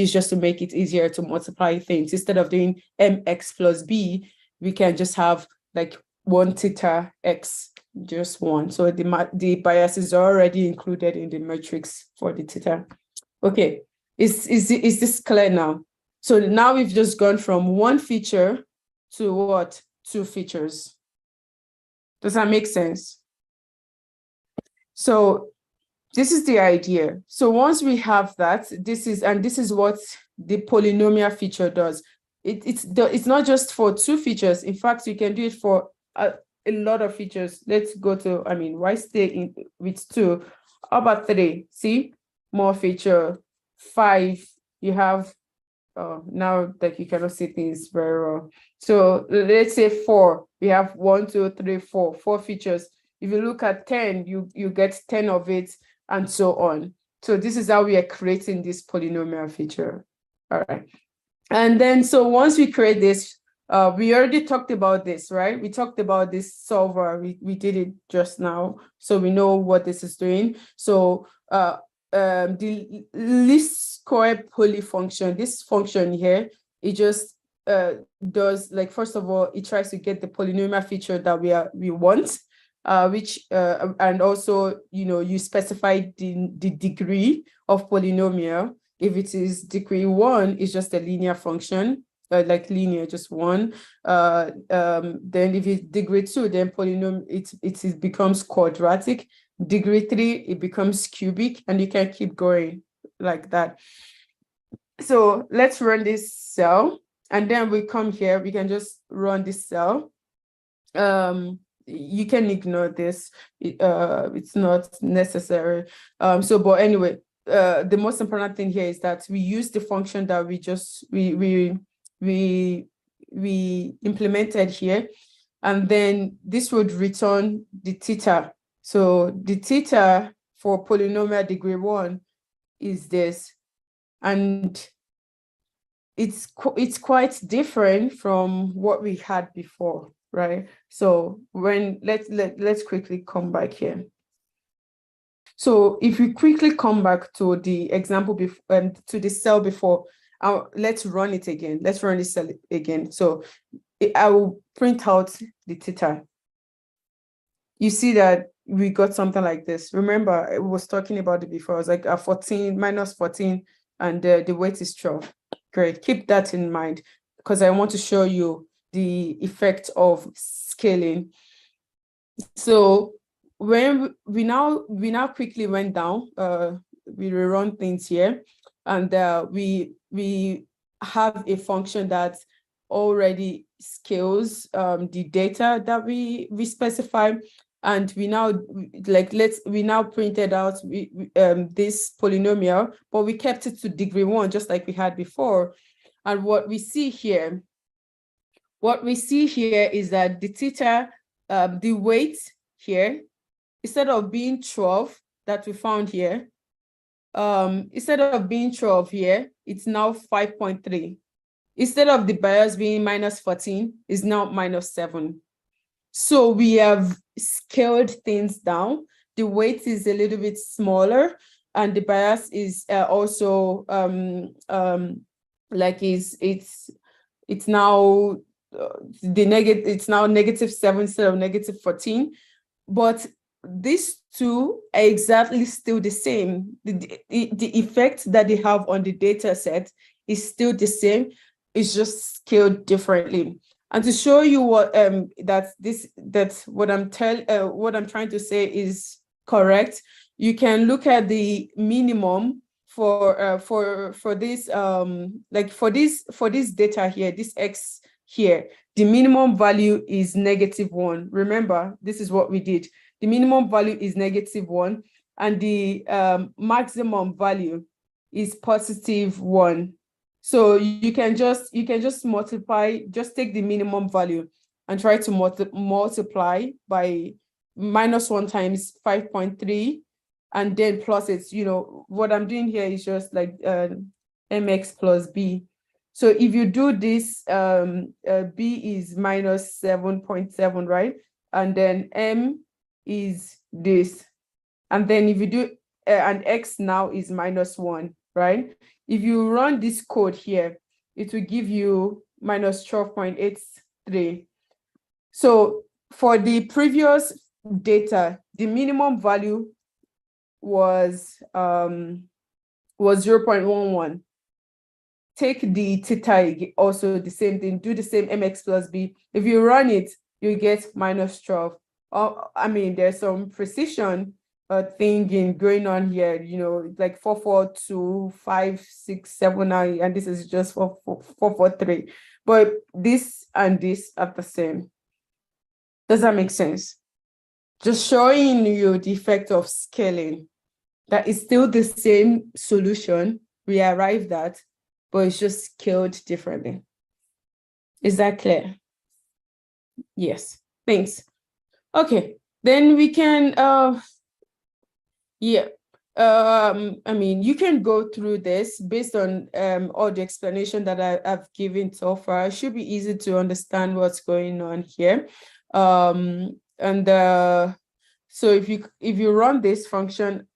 is just to make it easier to multiply things. Instead of doing mx plus b, we can just have like 1 theta x, just 1. So the bias is already included in the matrix for the theta. Okay, is this clear now? So now we've just gone from 1 feature to what? 2 features. Does that make sense? So this is the idea. So once we have that, this is what the polynomial feature does. It's not just for 2 features. In fact, you can do it for a lot of features. Let's go to, why stay with 2? How about 3? See, more feature. 5, you have, now that you cannot see things very well. So let's say 4, we have 1, 2, 3, 4 features. If you look at 10, you get 10 of it, and so on. So this is how we are creating this polynomial feature. All right. And then, so once we create this, we already talked about this, right? We talked about this solver. We did it just now. So we know what this is doing. So the least square poly function, this function here, it just does, like, first of all, it tries to get the polynomial feature that we want, which and also, you specify the degree of polynomial. If it is degree 1, it's just a linear function, like linear, just 1. Then if it's degree 2, then polynomial, it becomes quadratic. Degree 3, it becomes cubic, and you can keep going like that. So let's run this cell, and then we come here, we can just run this cell. You can ignore this, it's not necessary. But anyway, the most important thing here is that we use the function that we implemented here, and then this would return the theta. So the theta for polynomial degree 1 is this, and it's quite different from what we had before. right? So when let's quickly come back here. So if we quickly come back to the example before, to the cell before, let's run it again. Let's run this cell again. So I will print out the theta. You see that we got something like this. Remember, I was talking about it before. I was like a 14 minus 14, and the weight is 12. Great. Keep that in mind because I want to show you the effect of scaling. So when we now quickly went down, we rerun things here, and we have a function that already scales the data that we specify, and we now printed out this polynomial, but we kept it to degree 1 just like we had before. And what we see here is that the theta, the weight here, instead of being 12 that we found here, instead of being 12 here, it's now 5.3. Instead of the bias being minus 14, it's now minus 7. So we have scaled things down. The weight is a little bit smaller, and the bias is also it's now it's now -7 instead of -14, but these two are exactly still the same. The effect that they have on the data set is still the same. It's just scaled differently. And to show you what what I'm trying to say is correct, you can look at the minimum for this for this data here, this x here. The minimum value is -1. Remember, this is what we did. The minimum value is -1, and the maximum value is +1. So you can just multiply, just take the minimum value and try to multiply by -1 times 5.3, and then plus it. What I'm doing here is just like mx plus b. So if you do this, b is -7.7, right? And then m is this. And then if you do, and x now is -1, right? If you run this code here, it will give you -12.83. So for the previous data, the minimum value was 0.11. Take the theta, also the same thing, do the same mx plus b. If you run it, you get -12. I mean, there's some precision thing going on here, like 442, 5, 6, 7, 9, and this is just 443. But this and this are the same. Does that make sense? Just showing you the effect of scaling. That is still the same solution we arrived at, but it's just scaled differently. Is that clear? Yes, thanks. Okay, then we can, I mean, you can go through this based on all the explanation that I've given so far. It should be easy to understand what's going on here. So if you run this function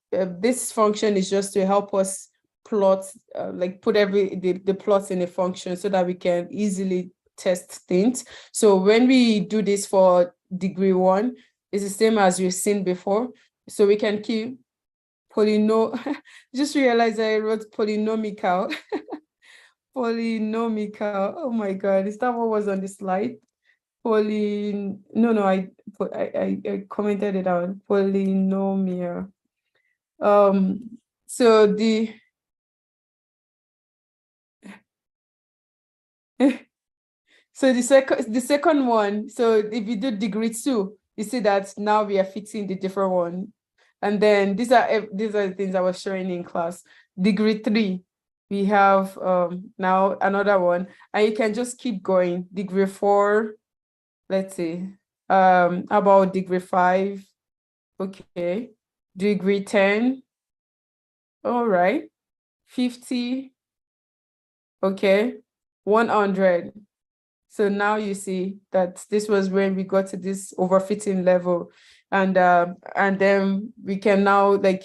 is just to help us plot, put the plots in a function so that we can easily test things. So when we do this for degree 1, it's the same as we've seen before. So we can keep just realized I wrote polynomial. Polynomial. Oh my God, is that what was on the slide? No, I commented it out. Polynomial. So the second one, so if you do degree 2, you see that now we are fixing the different one. And then these are the things I was showing in class. Degree 3, we have now another one, and you can just keep going. Degree 4, let's see, about degree 5, okay. Degree 10, all right. 50, okay. 100, So now you see that this was when we got to this overfitting level. And then we can now, like,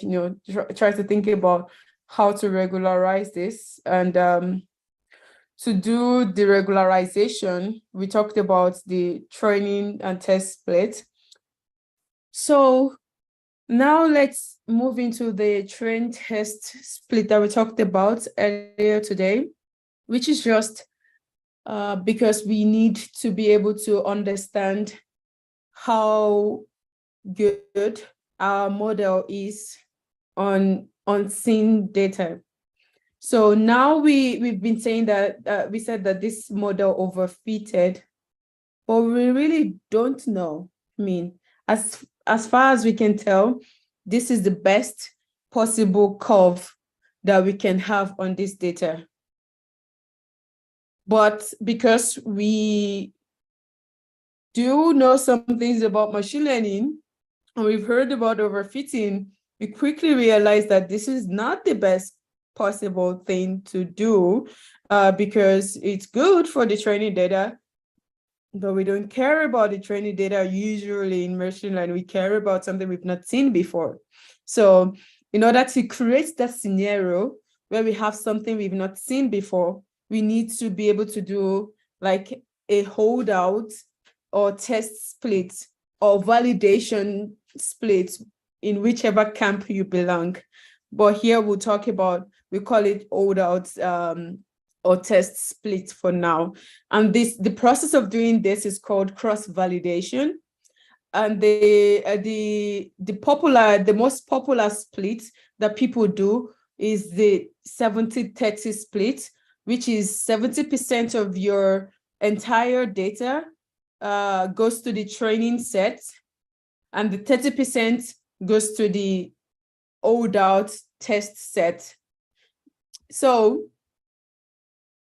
try to think about how to regularize this. And to do the regularization, we talked about the training and test split. So now let's move into the train test split that we talked about earlier today, which is just because we need to be able to understand how good our model is on unseen data. So now we've been saying that we said that this model overfitted, but we really don't know. I mean, as far as we can tell, this is the best possible curve that we can have on this data. But because we do know some things about machine learning, and we've heard about overfitting, we quickly realized that this is not the best possible thing to do because it's good for the training data, but we don't care about the training data usually in machine learning. We care about something we've not seen before. So in order to create that scenario where we have something we've not seen before, we need to be able to do like a holdout or test split or validation split in whichever camp you belong. But here we'll talk about, we call it holdout or test split for now. And the process of doing this is called cross-validation. And the most popular split that people do is the 70-30 split, which is 70% of your entire data goes to the training set, and the 30% goes to the holdout test set. So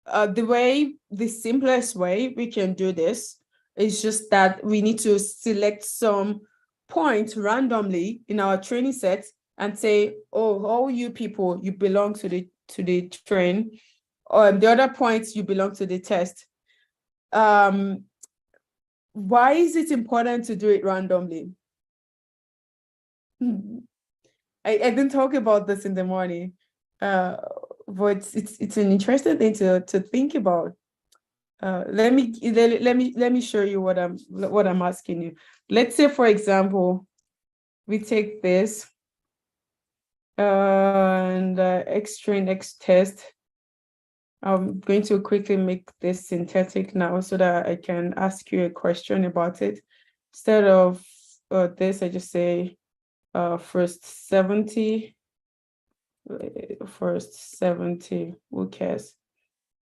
the simplest way we can do this is just that we need to select some point randomly in our training set and say, oh, all you people, you belong to the train, or the other points you belong to the test. Why is it important to do it randomly? I didn't talk about this in the morning, but it's an interesting thing to think about. Let me show you what I'm asking you. Let's say, for example, we take this and X train X test. I'm going to quickly make this synthetic now so that I can ask you a question about it. Instead of this, I just say first 70, who cares?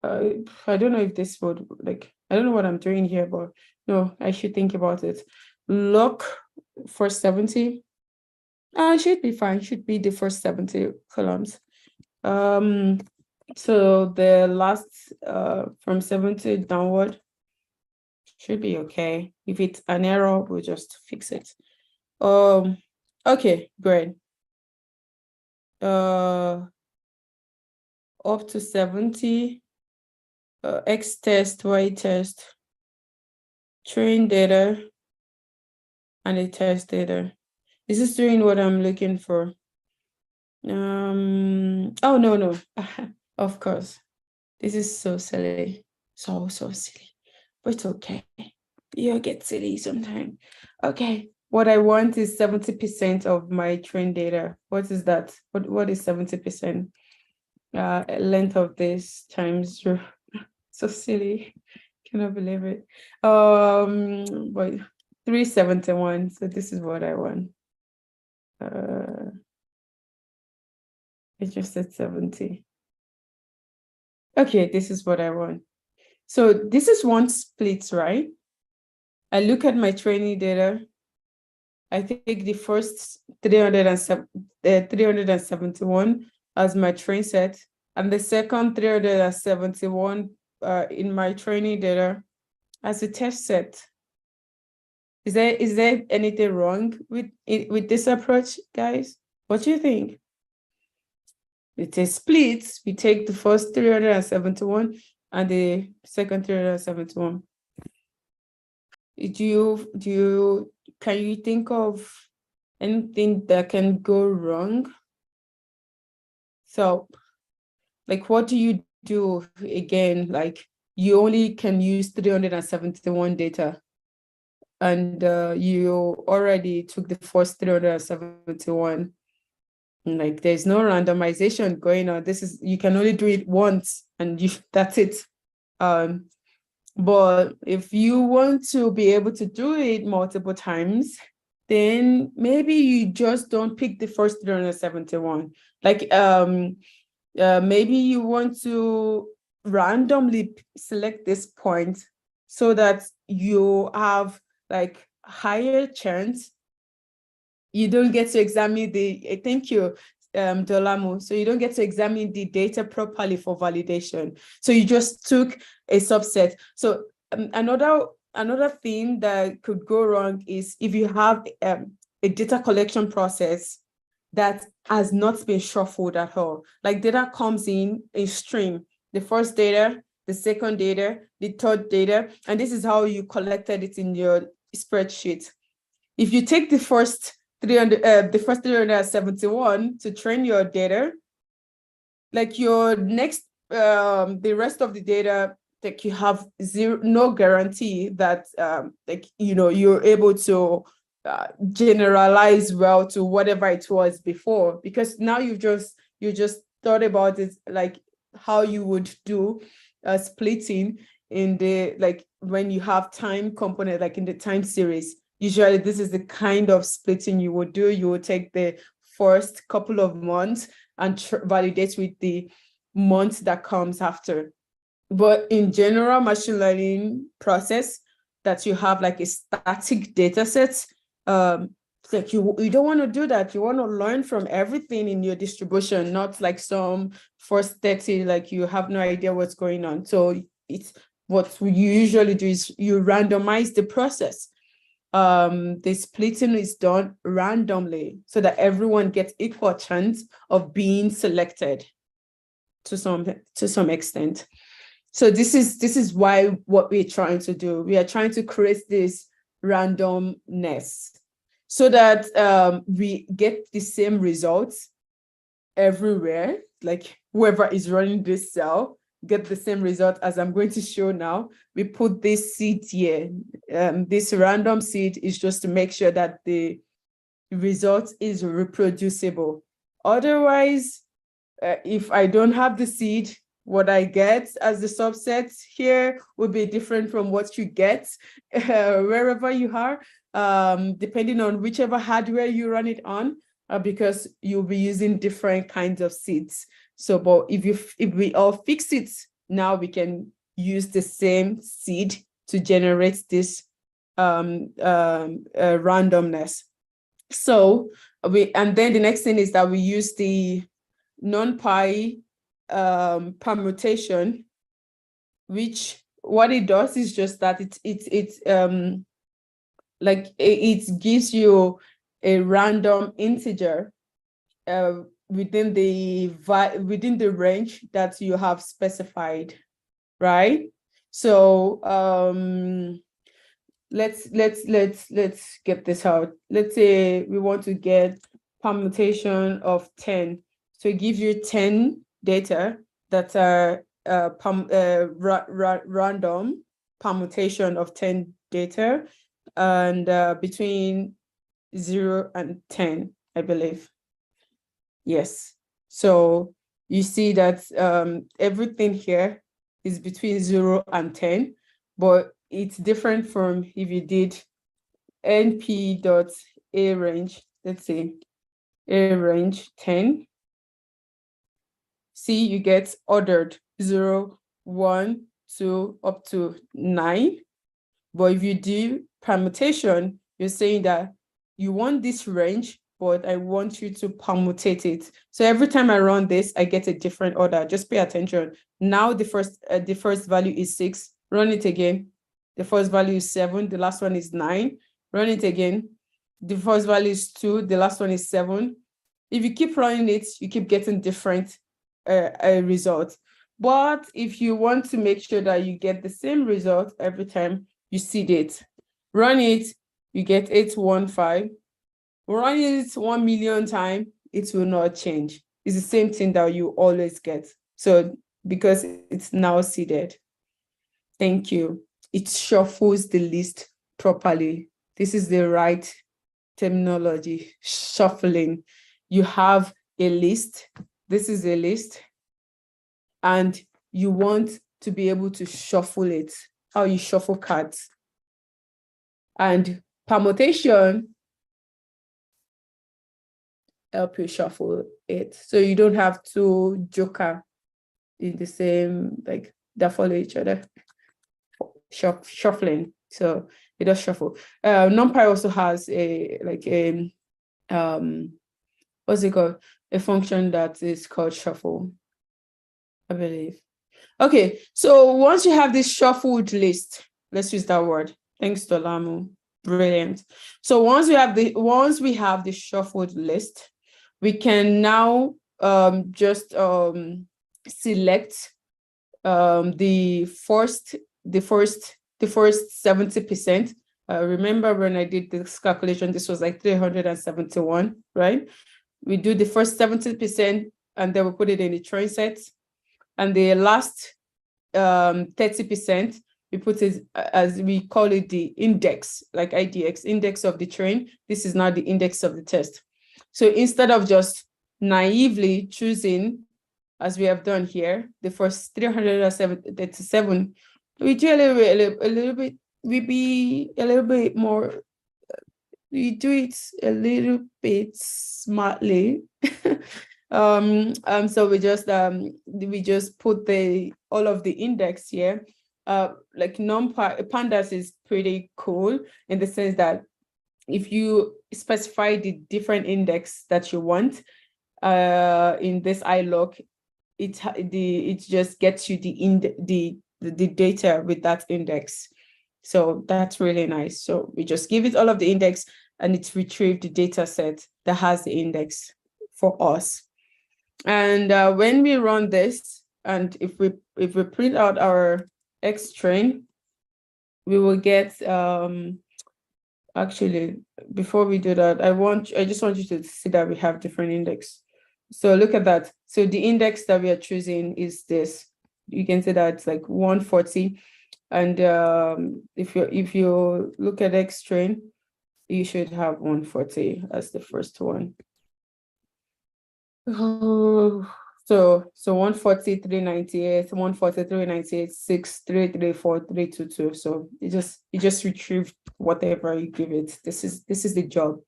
I don't know if this would, like, I don't know what I'm doing here, but no, I should think about it. Look for 70. It should be fine, should be the first 70 columns. So the last from 70 downward should be okay. If it's an error, we'll just fix it. Okay, great. Up to 70, X test, Y test, train data, and the test data. Is this doing what I'm looking for? Oh, no. Of course. This is so silly. So silly. But it's okay. You get silly sometimes. Okay. What I want is 70% of my train data. What is that? What is 70%? Length of this times so silly. Cannot believe it. But 371. So this is what I want. I just said 70. Okay, this is what I want. So this is one split, right? I look at my training data. I take the first 371 as my train set, and the second 371 in my training data as a test set. Is there anything wrong with this approach, guys? What do you think? It is split. We take the first 371 and the second 371. Can you think of anything that can go wrong? So, like, what do you do again? Like, you only can use 371 data, and you already took the first 371. Like, there's no randomization going on. You can only do it once, and that's it. But if you want to be able to do it multiple times, then maybe you just don't pick the first 371. Like, maybe you want to randomly select this point so that you have like higher chance. You don't get to examine thank you, Dolamu. So you don't get to examine the data properly for validation. So you just took a subset. So another thing that could go wrong is if you have a data collection process that has not been shuffled at all. Like, data comes in a stream, the first data, the second data, the third data, and this is how you collected it in your spreadsheet. If you take the first 371 to train your data, like your next, the rest of the data, like you have no guarantee that you're able to generalize well to whatever it was before, because now you just thought about it like how you would do splitting in the, like, when you have time component, like in the time series. Usually this is the kind of splitting you would do. You would take the first couple of months and validate with the months that comes after. But in general machine learning process that you have like a static data set, like you don't want to do that. You want to learn from everything in your distribution, not like some first 30, like you have no idea what's going on. So it's what you usually do is you randomize the process. The splitting is done randomly so that everyone gets equal chance of being selected to some extent. So this is why what we're trying to do. We are trying to create this randomness so that we get the same results everywhere. Like whoever is running this cell get the same result as I'm going to show now. We put this seed here. This random seed is just to make sure that the result is reproducible. Otherwise, if I don't have the seed, what I get as the subset here will be different from what you get wherever you are, depending on whichever hardware you run it on, because you'll be using different kinds of seeds. So, but if we all fix it, now we can use the same seed to generate this randomness. So and then the next thing is that we use the non-pi permutation, which what it does is just that it gives you a random integer within the range that you have specified, right? So let's get this out. Let's say we want to get permutation of 10. So it gives you 10 data that are random permutation of 10 data, and between 0 and 10, I believe. Yes. So you see that everything here is between 0 and 10, but it's different from if you did np.a range, let's say a range 10. See, you get ordered 0, 1, 2, up to 9. But if you do permutation, you're saying that you want this range, but I want you to permutate it. So every time I run this, I get a different order. Just pay attention. Now the first value is 6. Run it again. The first value is 7. The last one is 9. Run it again. The first value is 2. The last one is 7. If you keep running it, you keep getting different results. But if you want to make sure that you get the same result every time, you seed it. Run it, you get 815. Run it 1 million times, it will not change. It's the same thing that you always get. So because it's now seeded. Thank you. It shuffles the list properly. This is the right terminology, shuffling. You have a list. This is a list. And you want to be able to shuffle it, how you shuffle cards. And permutation help you shuffle it. So you don't have two joker in the same, like, that follow each other. Shuffling. So it does shuffle. NumPy also has a, like, a, what's it called? A function that is called shuffle, I believe. Okay, so once you have this shuffled list, let's use that word. Thanks to Lamu. Brilliant. So once we have the shuffled list, we can now just select the first 70%. Remember when I did this calculation, this was like 371, right? We do the first 70% and then we put it in the train set. And the last 30%, we put it, as we call it, the index, like IDX, index of the train. This is now the index of the test. So instead of just naively choosing, as we have done here, the first 337, we do a little bit, we be a little bit more, we do it a little bit smartly. So we just put all of the index here. Like pandas is pretty cool in the sense that if you specify the different index that you want in this ilog, it just gets you the data with that index. So that's really nice. So we just give it all of the index and it's retrieved the data set that has the index for us. And when we run this, and if we print out our X train, we will get, actually, before we do that, I just want you to see that we have different index. So look at that. So the index that we are choosing is this. You can see that it's like 140. And if you look at X train, you should have 140 as the first one. Oh, so 140, 398, 140, 398, 6, 334, 322. So it just retrieved whatever you give it. This is the job.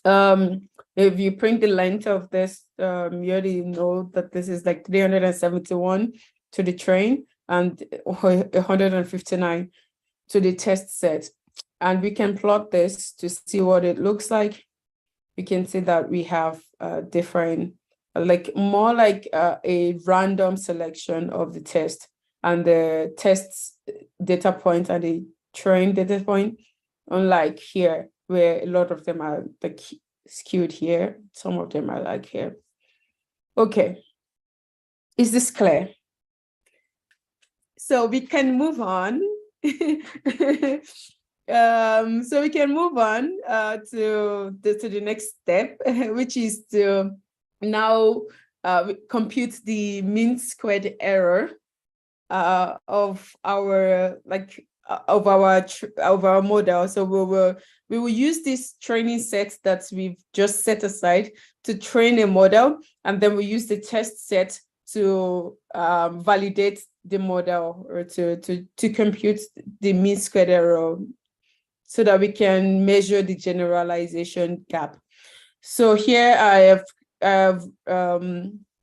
If you print the length of this, you already know that this is like 371 to the train and 159 to the test set. And we can plot this to see what it looks like. We can see that we have different, more like a random selection of the test, and the test's data point and the train data point, unlike here, where a lot of them are like skewed here. Some of them are like here. Okay, is this clear? So we can move on. So we can move on to the next step, which is to now compute the mean squared error of our model. So we will use this training set that we've just set aside to train a model, and then we use the test set to validate the model, or to compute the mean squared error, so that we can measure the generalization gap. So here I have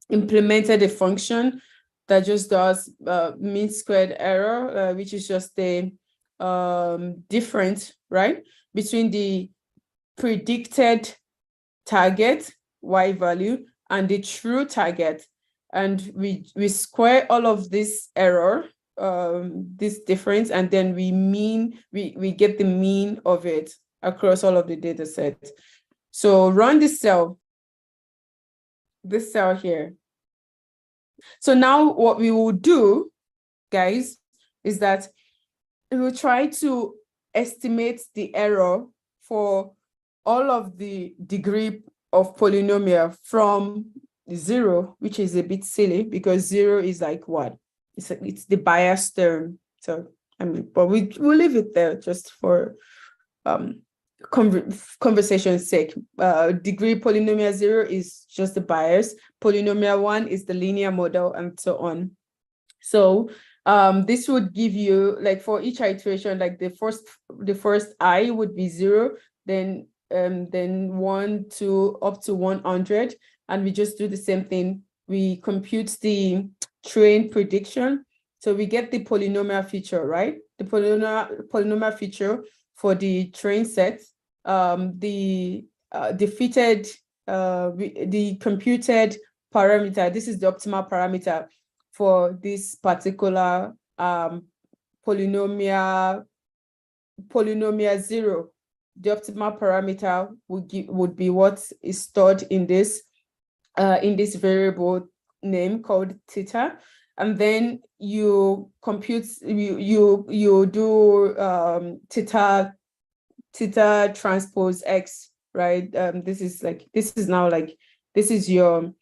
implemented a function that just does mean squared error, which is just the difference, right, between the predicted target Y value and the true target. And we square all of this error, this difference, and then we get the mean of it across all of the data sets. So run this cell here. So now what we will do, guys, is that we will try to estimates the error for all of the degree of polynomial from 0, which is a bit silly because 0 is like what? It's the bias term. So I mean, but we'll leave it there just for conversation's sake. Degree polynomial 0 is just the bias. Polynomial 1 is the linear model, and so on. So this would give you, like, for each iteration, like the first I would be 0, then 1 to up to 100, and we just do the same thing. We compute the train prediction, so we get the polynomial feature, right? The polynomial feature for the train set, the computed parameter. This is the optimal parameter for this particular polynomial 0. The optimal parameter would be what is stored in this variable name called theta, and then you compute, you do theta transpose x, right? This is your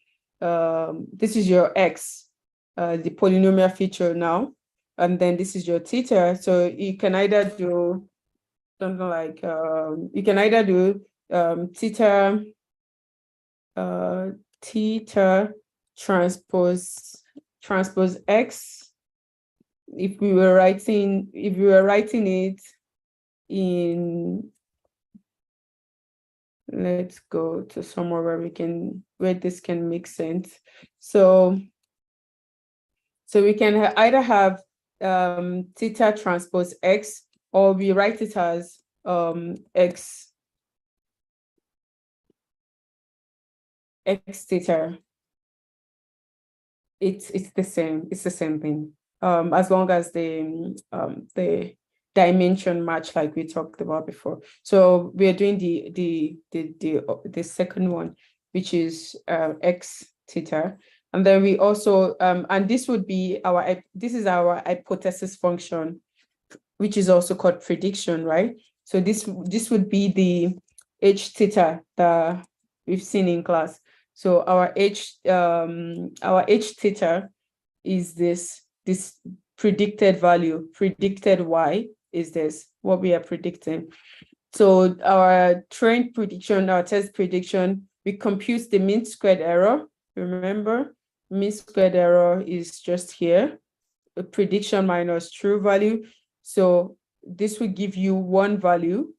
x, the polynomial feature now, and then this is your theta. So you can either do something like theta transpose x if we were writing it in, let's go to somewhere where this can make sense. So we can either have theta transpose x, or we write it as x theta. It's the same thing, as long as the dimension match, like we talked about before. So we are doing the second one, which is x theta. And then we also and this would be our hypothesis function, which is also called prediction, right? So this would be the h theta that we've seen in class. So our h theta is this predicted value. Predicted y is this, what we are predicting. So our train prediction, our test prediction, we compute the mean squared error. Remember, mean squared error is just here, a prediction minus true value. So this will give you one value.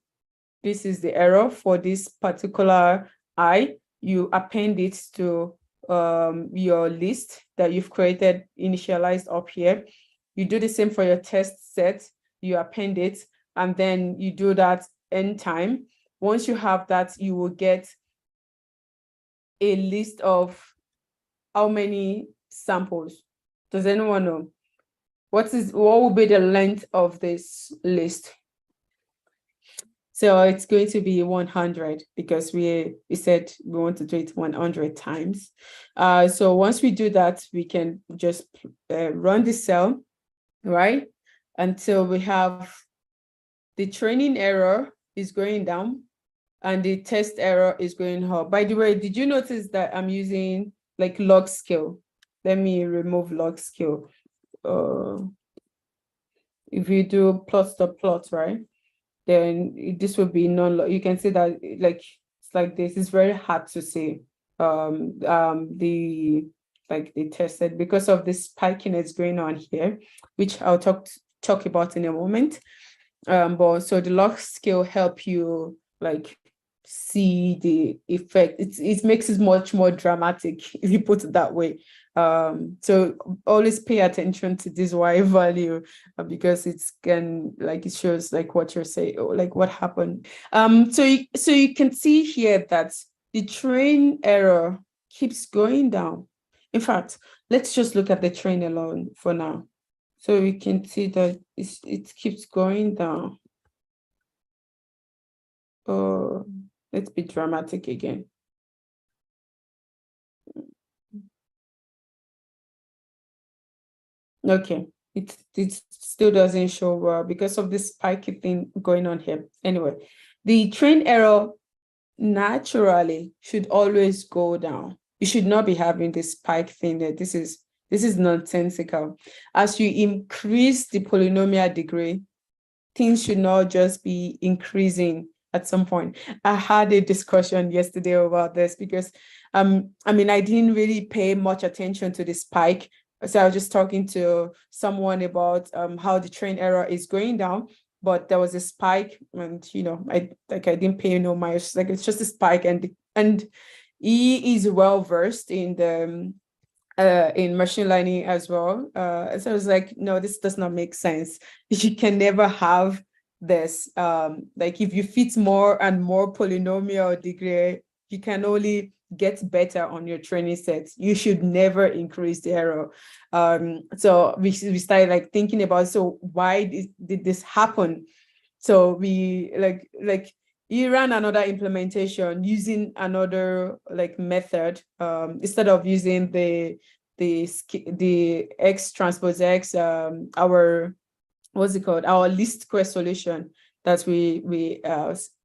This is the error for this particular I. You append it to your list that you've created, initialized up here. You do the same for your test set. You append it, and then you do that n time. Once you have that, you will get a list of how many samples. Does anyone know? What will be the length of this list? So it's going to be 100, because we said we want to do it 100 times. So once we do that, we can just run the cell, right? Until we have the training error is going down and the test error is going up. By the way, did you notice that I'm using like log scale? Let me remove log scale. If you do plot, right? Then this would be non-log. You can see that it's like this. It's very hard to see the tested because of this spikiness going on here, which I'll talk about in a moment. But so the log scale help you like see the effect. It makes it much more dramatic if you put it that way. So always pay attention to this y value because it shows like what you're saying, or like what happened. So you can see here that the train error keeps going down. In fact, let's just look at the train alone for now. So we can see that it keeps going down. Let's be dramatic again. Okay, it still doesn't show well because of this spiky thing going on here. Anyway, the train error naturally should always go down. You should not be having this spike thing there. This is nonsensical. As you increase the polynomial degree, things should not just be increasing at some point. I had a discussion yesterday about this because I mean, I didn't really pay much attention to the spike. So I was just talking to someone about how the train error is going down, but there was a spike, and I didn't pay no mind. Like, it's just a spike, and he is well versed in the in machine learning as well. So I was like, no, this does not make sense. You can never have this. Like, if you fit more and more polynomial degree, you can only get better on your training set. You should never increase the error. So we started like thinking about, so why did this happen? So we you ran another implementation using another like method, instead of using the X transpose X, our, what's it called, our least square solution that we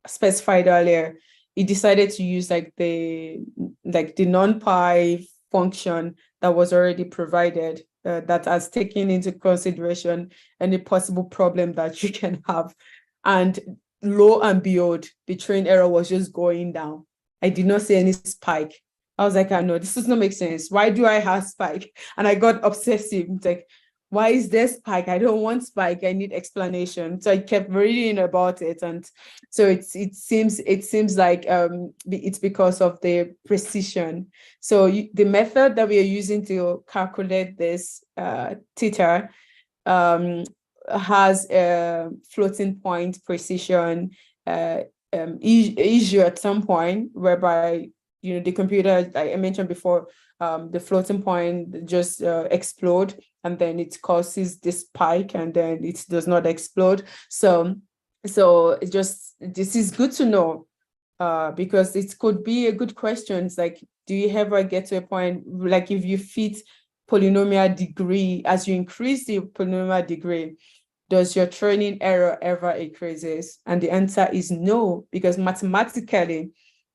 specified earlier. He decided to use like the NumPy function that was already provided, that has taken into consideration any possible problem that you can have. And lo and behold, the train error was just going down. I did not see any spike. I was like, I know this does not make sense. Why do I have spike? And I got obsessive. It's like, why is there spike? I don't want spike. I need explanation. So I kept reading about it, and so it seems like it's because of the precision. So the method that we are using to calculate this theta has a floating point precision issue at some point, whereby the computer, I mentioned before, the floating point just explode, and then it causes this spike, and then it does not explode. So it just, this is good to know, because it could be a good question. It's like, do you ever get to a point, like, if you fit polynomial degree, as you increase the polynomial degree, does your training error ever increases? And the answer is no, because mathematically,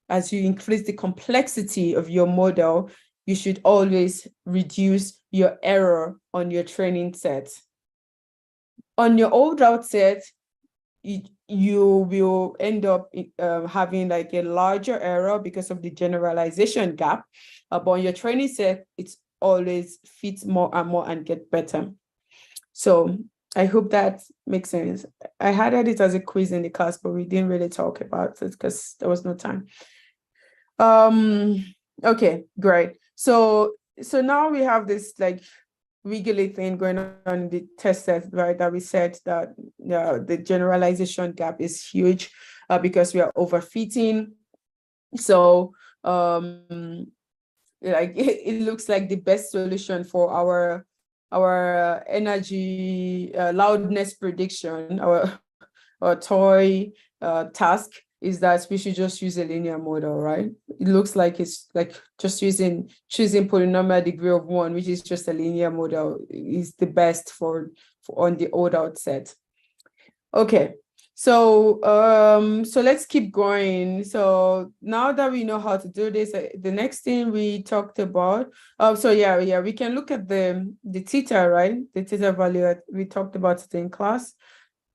as you increase the complexity of your model, you should always reduce your error on your training set. On your holdout set, you will end up having like a larger error because of the generalization gap. But on your training set, it's always fits more and more and get better. So I hope that makes sense. I had it as a quiz in the class, but we didn't really talk about it because there was no time. Okay, great. So now we have this like wiggly thing going on in the test set, right? That we said that the generalization gap is huge because we are overfitting. So like it looks like the best solution for our energy loudness prediction, our toy task, is that we should just use a linear model, right? It looks like it's like just choosing polynomial degree of 1, which is just a linear model, is the best for on the holdout set. Okay, so let's keep going. So now that we know how to do this, the next thing we talked about, we can look at the theta, right? The theta value, we talked about it in class.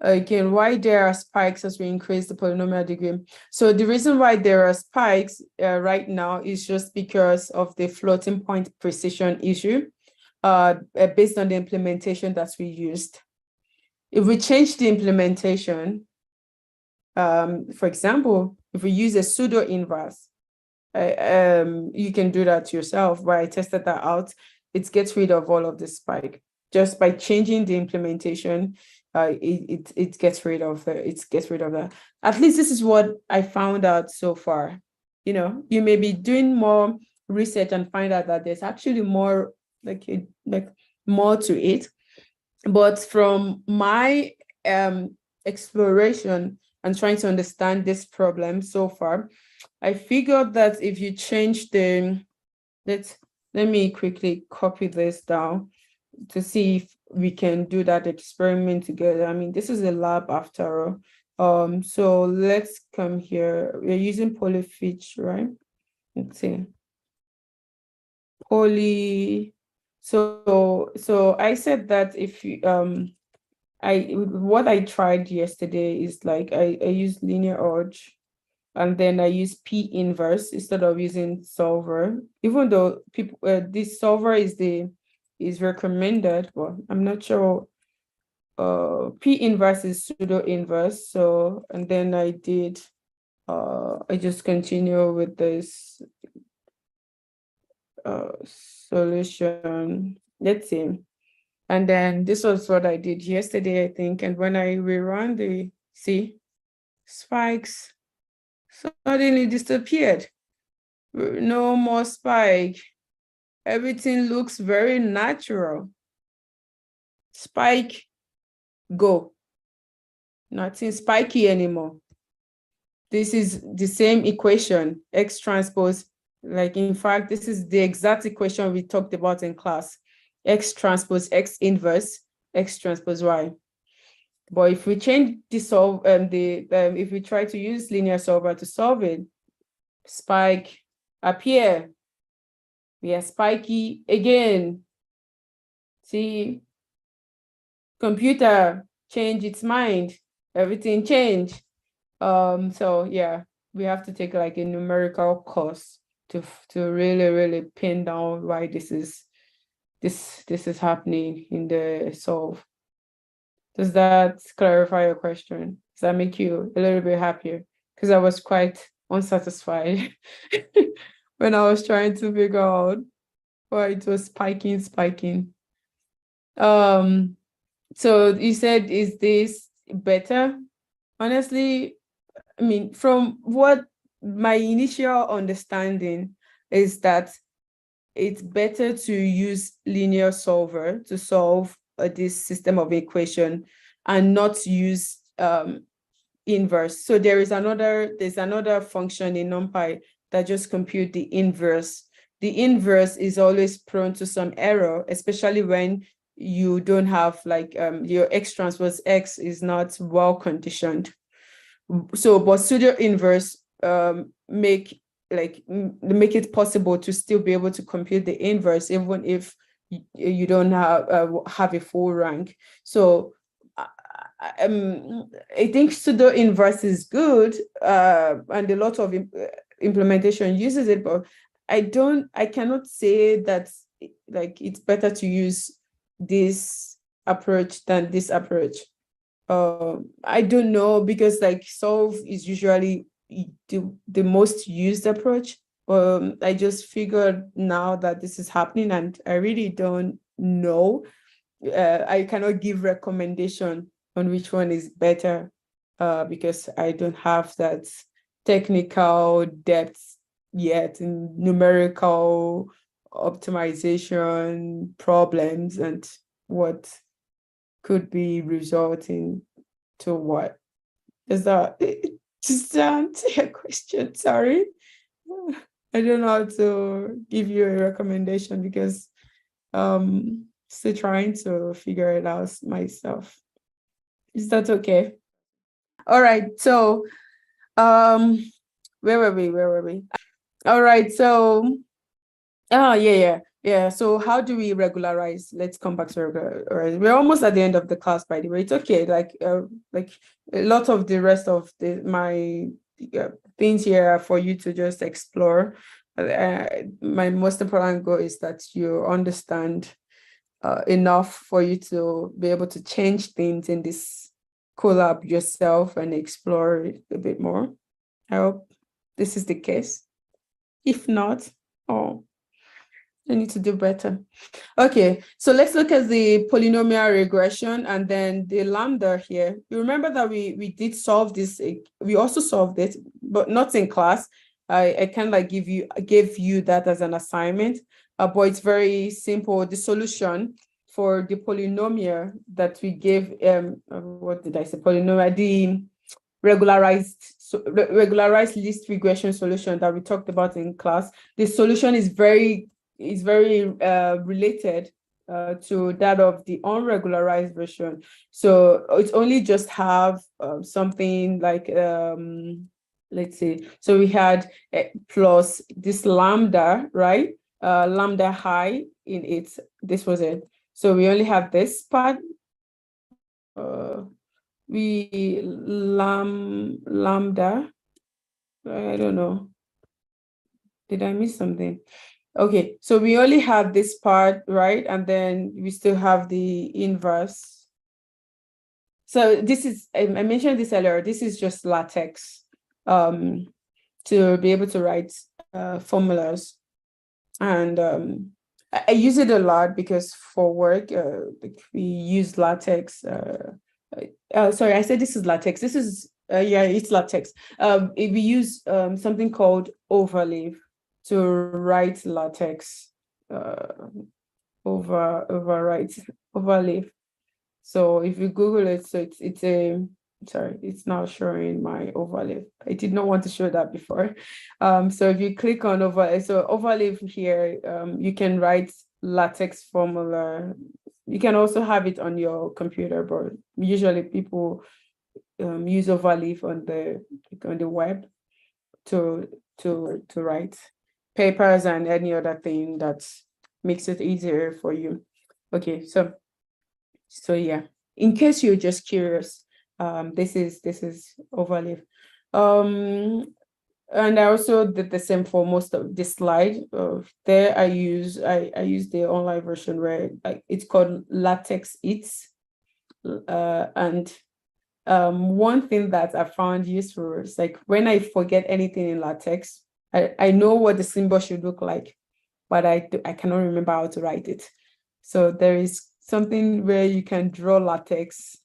Again, why there are spikes as we increase the polynomial degree. So the reason why there are spikes right now is just because of the floating point precision issue, based on the implementation that we used. If we change the implementation, for example, if we use a pseudo inverse, you can do that yourself, where I tested that out. It gets rid of all of the spike just by changing the implementation. It gets rid of that. At least this is what I found out so far. You may be doing more research and find out that there's actually more more to it. But from my exploration and trying to understand this problem so far, I figured that if you change let me quickly copy this down. to see if we can do that experiment together. I mean, this is a lab after all. So let's come here. We're using polyfitch, right? Let's see. So I said that if you what I tried yesterday is like I used linear algebra, and then I use P inverse instead of using solver, even though people this solver is recommended, but I'm not sure. P inverse is pseudo inverse. So, and then I just continue with this solution. Let's see. And then this was what I did yesterday, I think. And when I rerun the spikes suddenly disappeared. No more spike. Everything looks very natural. Spike, go. Nothing spiky anymore. This is the same equation, X transpose. Like, in fact, this is the exact equation we talked about in class. X transpose X inverse, X transpose Y. But if we change the solve, if we try to use linear solver to solve it, spike appear. We are spiky again. See, computer change its mind. Everything change. So yeah, we have to take like a numerical course to really pin down why this is happening in the solve. Does that clarify your question? Does that make you a little bit happier? Because I was quite unsatisfied when I was trying to figure out why it was spiking. So you said, is this better? Honestly, I mean, from what my initial understanding is that it's better to use linear solver to solve this system of equation and not use inverse. So there's another function in NumPy that just compute the inverse. The inverse is always prone to some error, especially when you don't have like your X transpose X is not well conditioned. So, but pseudo inverse make it possible to still be able to compute the inverse even if you don't have a full rank. So I think pseudo inverse is good, and a lot of implementation uses it, but I cannot say that like it's better to use this approach than this approach. I don't know, because like solve is usually the most used approach. I just figured now that this is happening, and I really don't know. I cannot give recommendation on which one is better, because I don't have that technical depth yet in numerical optimization problems and what could be resulting to what. Is that just to answer your question? Sorry. I don't know how to give you a recommendation because still trying to figure it out myself. Is that okay? All right. So where were we? All right. So yeah. So how do we regularize? Let's come back to regularize. We're almost at the end of the class, by the way. It's okay. Like a lot of the rest of my things here are for you to just explore. My most important goal is that you understand enough for you to be able to change things in this collab yourself and explore it a bit more. I hope this is the case. If not, I need to do better. Okay, so let's look at the polynomial regression and then the lambda here. You remember that we did solve this. We also solved it, but not in class. I kind of like gave you that as an assignment, but it's very simple. The solution for the polynomial that we gave, what did I say? Polynomial, the regularized least regression solution that we talked about in class. The solution is very related to that of the unregularized version. So it's only just have something like, let's see. So we had plus this lambda, right? Lambda high in it. This was it. So we only have this part. We lambda. I don't know. Did I miss something? Okay, so we only have this part, right? And then we still have the inverse. So this is, I mentioned this earlier, this is just LaTeX to be able to write formulas. And I use it a lot because for work, we use LaTeX. Sorry, I said this is LaTeX. This is, yeah, it's LaTeX. We use something called overlay to write LaTeX, overlay. So if you Google it, so it's a, sorry, it's now showing my overlay. I did not want to show that before. So if you click on overlay, so overlay here, you can write LaTeX formula. You can also have it on your computer, but usually people use overlay on the web to write papers and any other thing that makes it easier for you. Okay, so yeah, in case you're just curious, this is overlay. And I also did the same for most of this slide. There I use the online version where it's called LaTeX It's. And one thing that I found useful is like when I forget anything in LaTeX, I know what the symbol should look like, but I cannot remember how to write it. So there is something where you can draw LaTeX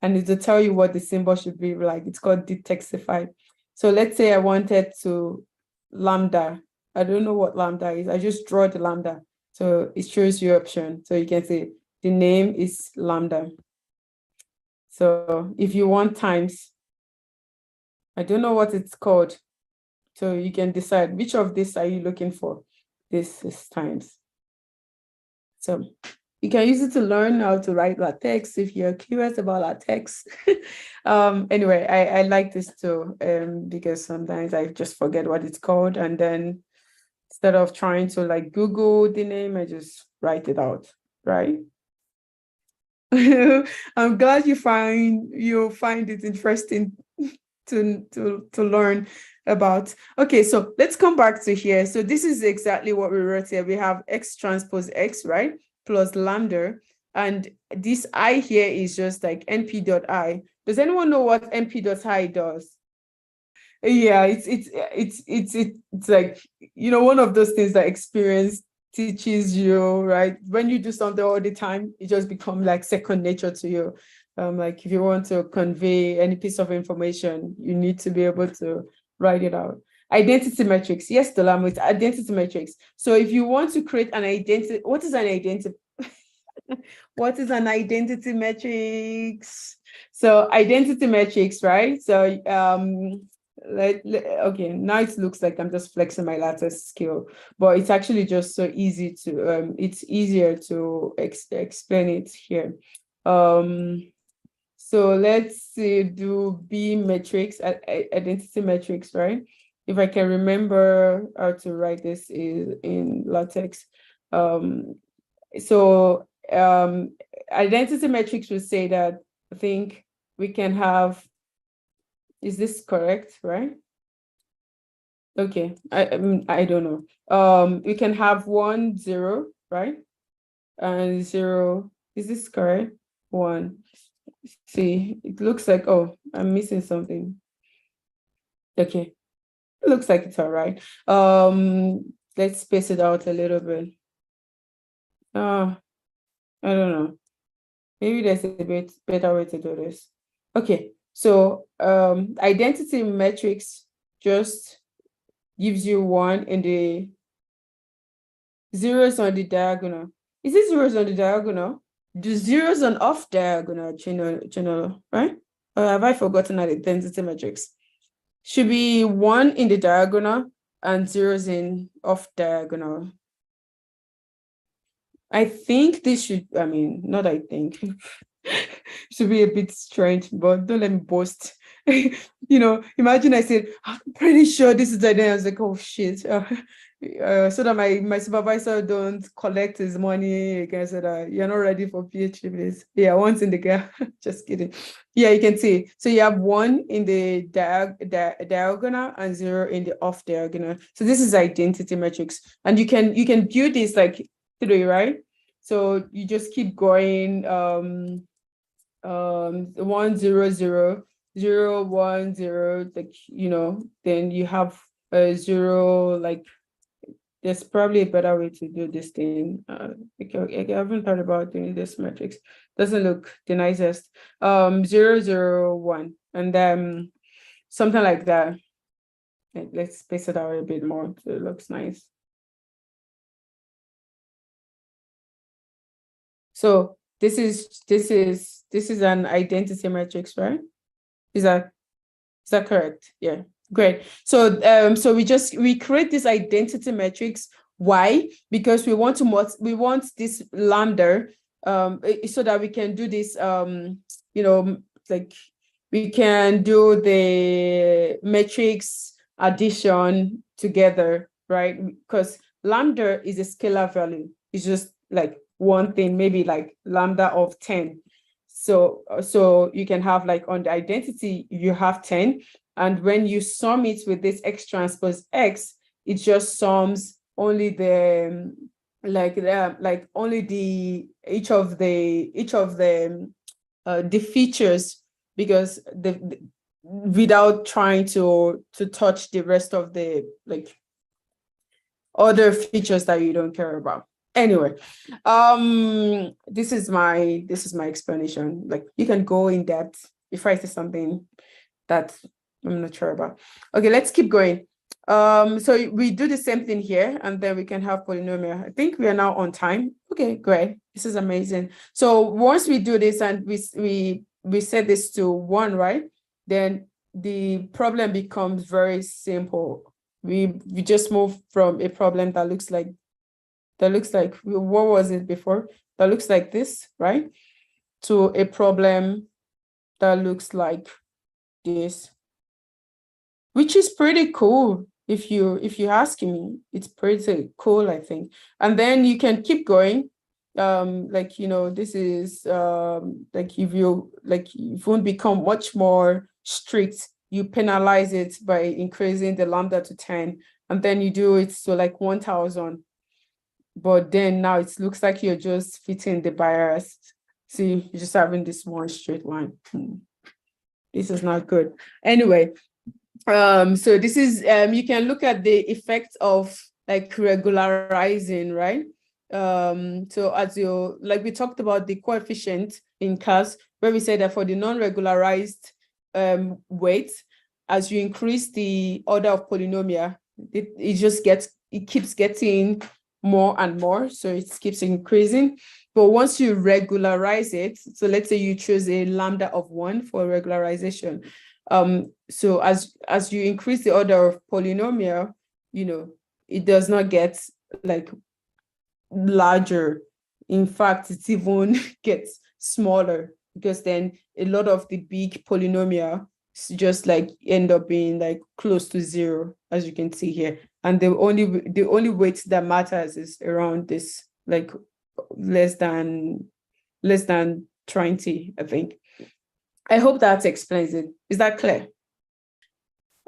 and it'll tell you what the symbol should be like. It's called Detexify. So let's say I wanted to lambda. I don't know what lambda is. I just draw the lambda. So it shows you option. So you can say the name is lambda. So if you want times, I don't know what it's called. So you can decide which of this are you looking for. This is times. So you can use it to learn how to write LaTeX if you're curious about LaTeX. Anyway, I like this too because sometimes I just forget what it's called, and then instead of trying to like Google the name, I just write it out, right? I'm glad you find it interesting to learn about. Okay, so let's come back to here. So this is exactly what we wrote here. We have X transpose X, right? Plus lambda. And this I here is just like np.I. Does anyone know what np.I does? Yeah, it's like, you know, one of those things that experience teaches you, right? When you do something all the time, it just becomes like second nature to you. Like if you want to convey any piece of information, you need to be able to write it out. Identity metrics. Yes, the language identity metrics. So if you want to create an identity, what is an identity? What is an identity metrics? So identity metrics, right? So okay, now it looks like I'm just flexing my latest skill, but it's actually just so easy to it's easier to explain it here. So let's see, do B metrics, identity metrics, right? If I can remember how to write this is in LaTeX. So identity metrics would say that I think we can have, is this correct, right? Okay, I don't know. We can have 1, 0, right? And 0, is this correct? 1. See, it looks like, oh, I'm missing something. Okay, it looks like it's all right. Let's space it out a little bit. I don't know. Maybe there's a bit better way to do this. Okay, so identity metrics just gives you 1 in the zeros on the diagonal. Is it zeros on the diagonal? Do zeros on off diagonal, channel, right? Or have I forgotten identity metrics? Should be 1 in the diagonal and zeros in off diagonal. I think this should, I mean, not I think, should be a bit strange, but don't let me boast. Imagine I said, I'm pretty sure this is the idea. I was like, oh shit. So that my supervisor don't collect his money again, so that you're not ready for PhD, please. Yeah, one's in the gap. Just kidding. Yeah, you can see. So you have 1 in the diagonal and 0 in the off diagonal. So this is identity matrix. And you can build this like 3, right? So you just keep going 1 0 0 0 1 0, like then you have a 0, like there's probably a better way to do this thing. I haven't thought about doing this matrix. Doesn't look the nicest. 0 0 1, and then something like that. Let's space it out a bit more so it looks nice. So this is an identity matrix, right? Is that correct? Yeah, great. So we create this identity matrix. Why? Because we want this lambda so that we can do this like we can do the matrix addition together, right? Because lambda is a scalar value. It's just like one thing, maybe like lambda of 10. So you can have like on the identity, you have 10. And when you sum it with this X transpose X, it just sums only the only the each of the features, because without trying to touch the rest of the like other features that you don't care about. Anyway, this is my explanation. Like you can go in depth if I say something that I'm not sure about. Okay, let's keep going. So we do the same thing here, and then we can have polynomial. I think we are now on time. Okay, great. This is amazing. So once we do this and we set this to 1, right? Then the problem becomes very simple. We just move from a problem that looks like what was it before? That looks like this, right? To a problem that looks like this, which is pretty cool. If you ask me, it's pretty cool, I think. And then you can keep going. This is like if you won't become much more strict, you penalize it by increasing the lambda to 10, and then you do it to like 1,000. But then now it looks like you're just fitting the bias. See, you're just having this one straight line. This is not good. Anyway, so this is you can look at the effect of like regularizing, right? So as you like we talked about the coefficient in class, where we said that for the non-regularized weight, as you increase the order of polynomial, it keeps getting more and more, so it keeps increasing. But once you regularize it, so let's say you choose a lambda of 1 for regularization, so as you increase the order of polynomial, it does not get like larger. In fact, it even gets smaller, because then a lot of the big polynomial just like end up being like close to 0, as you can see here. And the only weight that matters is around this, like less than 20, I think. I hope that explains it. Is that clear?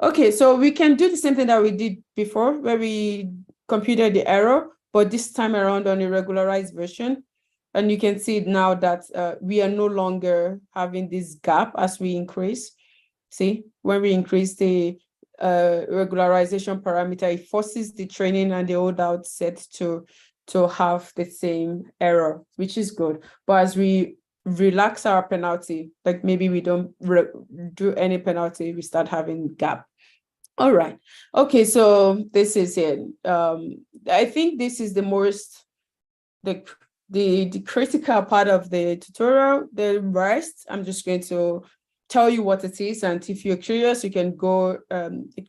Okay, so we can do the same thing that we did before, where we computed the error, but this time around on a regularized version. And you can see now that we are no longer having this gap as we increase. See, when we increase the regularization parameter, it forces the training and the holdout set to have the same error, which is good. But as we relax our penalty, like maybe we don't do any penalty, we start having gap. All right. Okay, so this is it. I think this is the most the critical part of the tutorial. The rest, I'm just going to tell you what it is, and if you're curious, you can go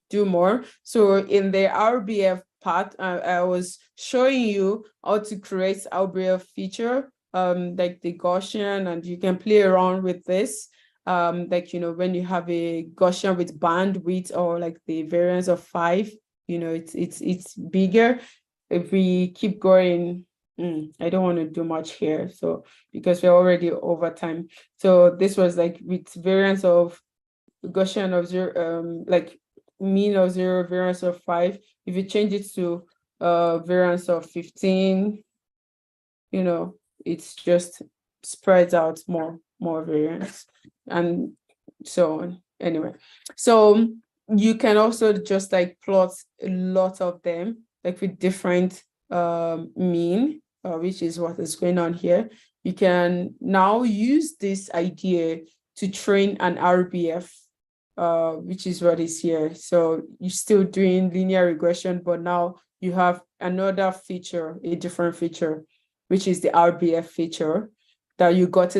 do more. So in the RBF part, I was showing you how to create Albrecht feature, like the Gaussian, and you can play around with this. Like, when you have a Gaussian with bandwidth or like the variance of 5, it's bigger. If we keep going, I don't want to do much here, so because we're already over time. So this was like with variance of Gaussian of 0, like mean of 0, variance of 5. If you change it to variance of 15, it's just spreads out more variance and so on. Anyway, so you can also just like plot a lot of them, like with different mean, which is what is going on here. You can now use this idea to train an RBF, which is what is here. So you're still doing linear regression, but now you have another feature, a different feature, which is the RBF feature that you got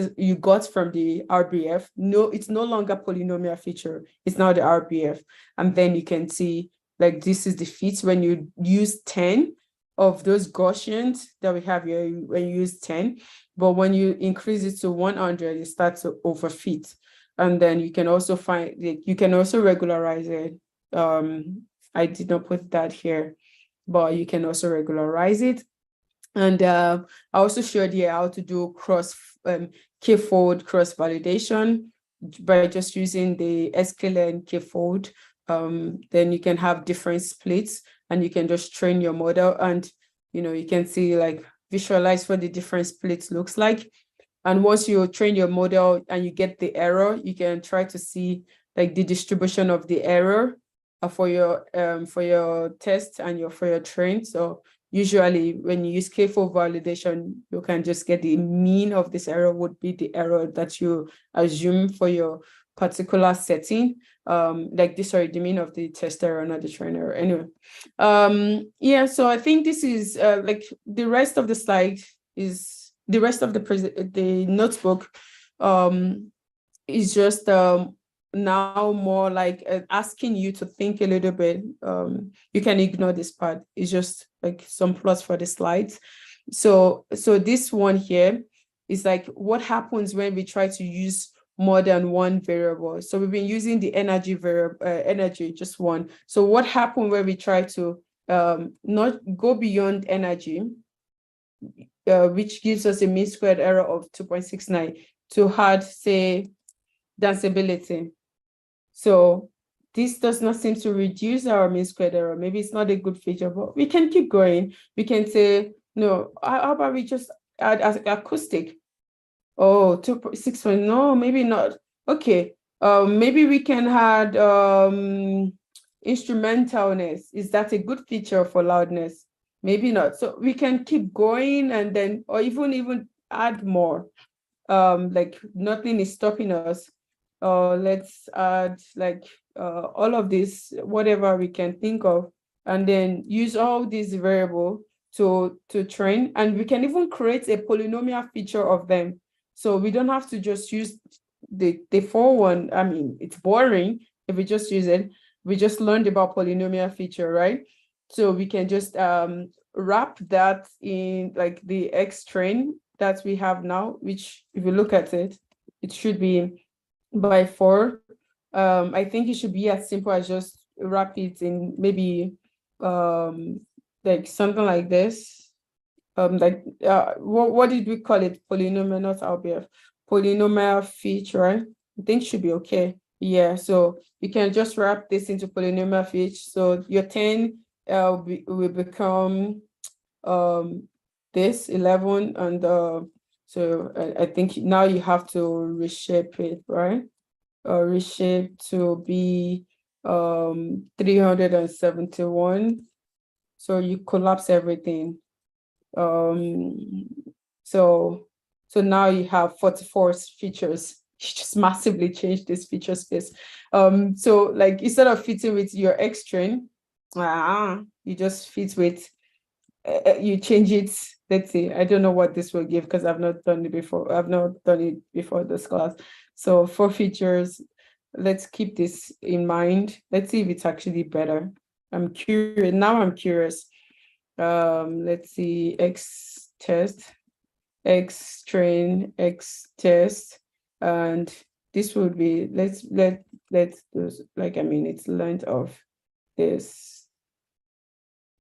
from the RBF. No, it's no longer polynomial feature. It's now the RBF. And then you can see like this is the fit when you use 10 of those Gaussians that we have here, when you use 10. But when you increase it to 100, it starts to overfit. And then you can also you can also regularize it. I did not put that here, but you can also regularize it. And I also showed you how to do k-fold cross validation by just using the sklearn k-fold. Then you can have different splits and you can just train your model, and you can see like visualize what the different splits looks like. And once you train your model and you get the error, you can try to see like the distribution of the error for your test and for your train. So usually when you use k-fold validation, you can just get the mean of this error would be the error that you assume for your particular setting. The mean of the test error, not the train error. Anyway, yeah, so I think this is like the rest of the slide is the rest of the notebook is just now more like asking you to think a little bit. You can ignore this part. It's just like some plots for the slides. So this one here is like what happens when we try to use more than one variable. So we've been using the energy variable, energy, just one. So what happened when we try to not go beyond energy, which gives us a mean squared error of 2.69, to add, say, danceability. So this does not seem to reduce our mean squared error. Maybe it's not a good feature, but we can keep going. We can say, no, how about we just add acoustic? Oh, 2.6, no, maybe not. Okay, maybe we can add instrumentalness. Is that a good feature for loudness? Maybe not. So we can keep going and then, or even add more. Like nothing is stopping us. Let's add like all of this, whatever we can think of, and then use all these variables to train. And we can even create a polynomial feature of them. So we don't have to just use the default one. I mean, it's boring if we just use it. We just learned about polynomial feature, right? So we can just wrap that in like the X train that we have now, which if you look at it, it should be by 4. I think it should be as simple as just wrap it in maybe like something like this. What did we call it? Polynomial, not RBF. Polynomial feature, right? I think it should be okay. Yeah, so you can just wrap this into polynomial feature. So your 10 will become this 11, and so I think now you have to reshape it, right? Reshape to be 371. So you collapse everything. So now you have 44 features. You just massively change this feature space. So like instead of fitting with your X train, you just fit with you change it. Let's see, I don't know what this will give because I've not done it before. I've not done it before this class. So 4 features, let's keep this in mind. Let's see if it's actually better. I'm curious. let's see, X test, X train, X test, and this would be, let's do, like, I mean, it's length of this,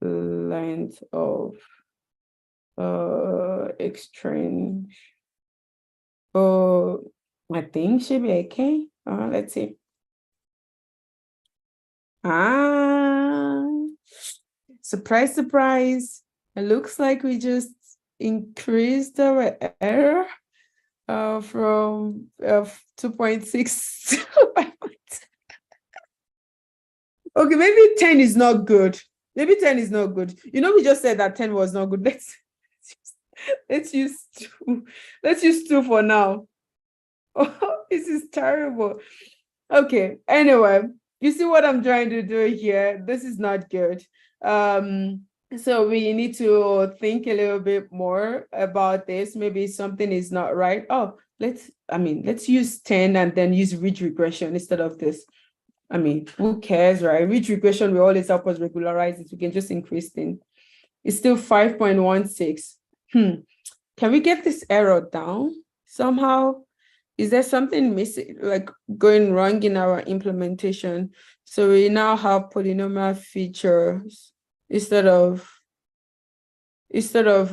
length of X train. Oh, I think should be okay. Let's see. Surprise, surprise. It looks like we just increased our error from 2.6 to 5. Okay, maybe 10 is not good. Maybe 10 is not good. You know, we just said that 10 was not good. Let's use 2. Let's use 2 for now. Oh, this is terrible. Okay, anyway, you see what I'm trying to do here? This is not good. So we need to think a little bit more about this. Maybe something is not right. Oh, let's use 10 and then use ridge regression instead of this. I mean, who cares, right? Ridge regression will always help us regularize it. We can just increase things. It's still 5.16. Can we get this error down somehow? Is there something missing, like going wrong in our implementation? So we now have polynomial features instead of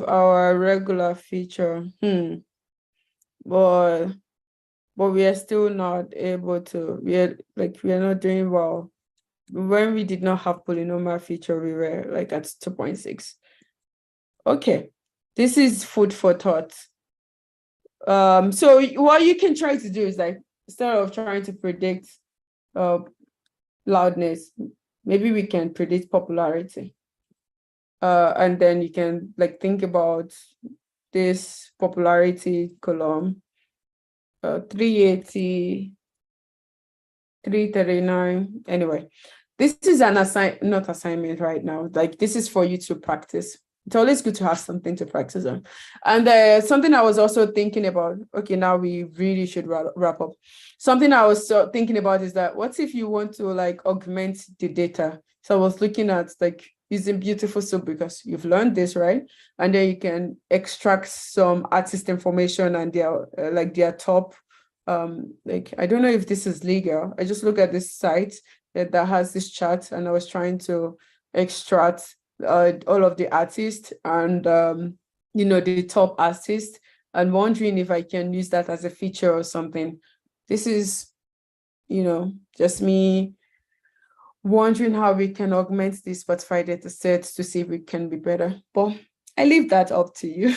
our regular feature. But we are still not able to. We are not doing well. When we did not have polynomial feature, we were like at 2.6. Okay, this is food for thought. So what you can try to do is, like, instead of trying to predict loudness, maybe we can predict popularity. And then you can think about this popularity column, 380, 339. Anyway, this is an not assignment right now. Like, this is for you to practice. It's always good to have something to practice on. And something I was also thinking about, okay, now we really should wrap up. Something I was thinking about is that, what if you want to augment the data? So I was looking at using Beautiful Soup, because you've learned this, right? And then you can extract some artist information and their top, I don't know if this is legal. I just look at this site that has this chart, and I was trying to extract all of the artists and the top artists, and wondering if I can use that as a feature or something. This is just me wondering how we can augment these Spotify data sets to see if we can be better, but I leave that up to you.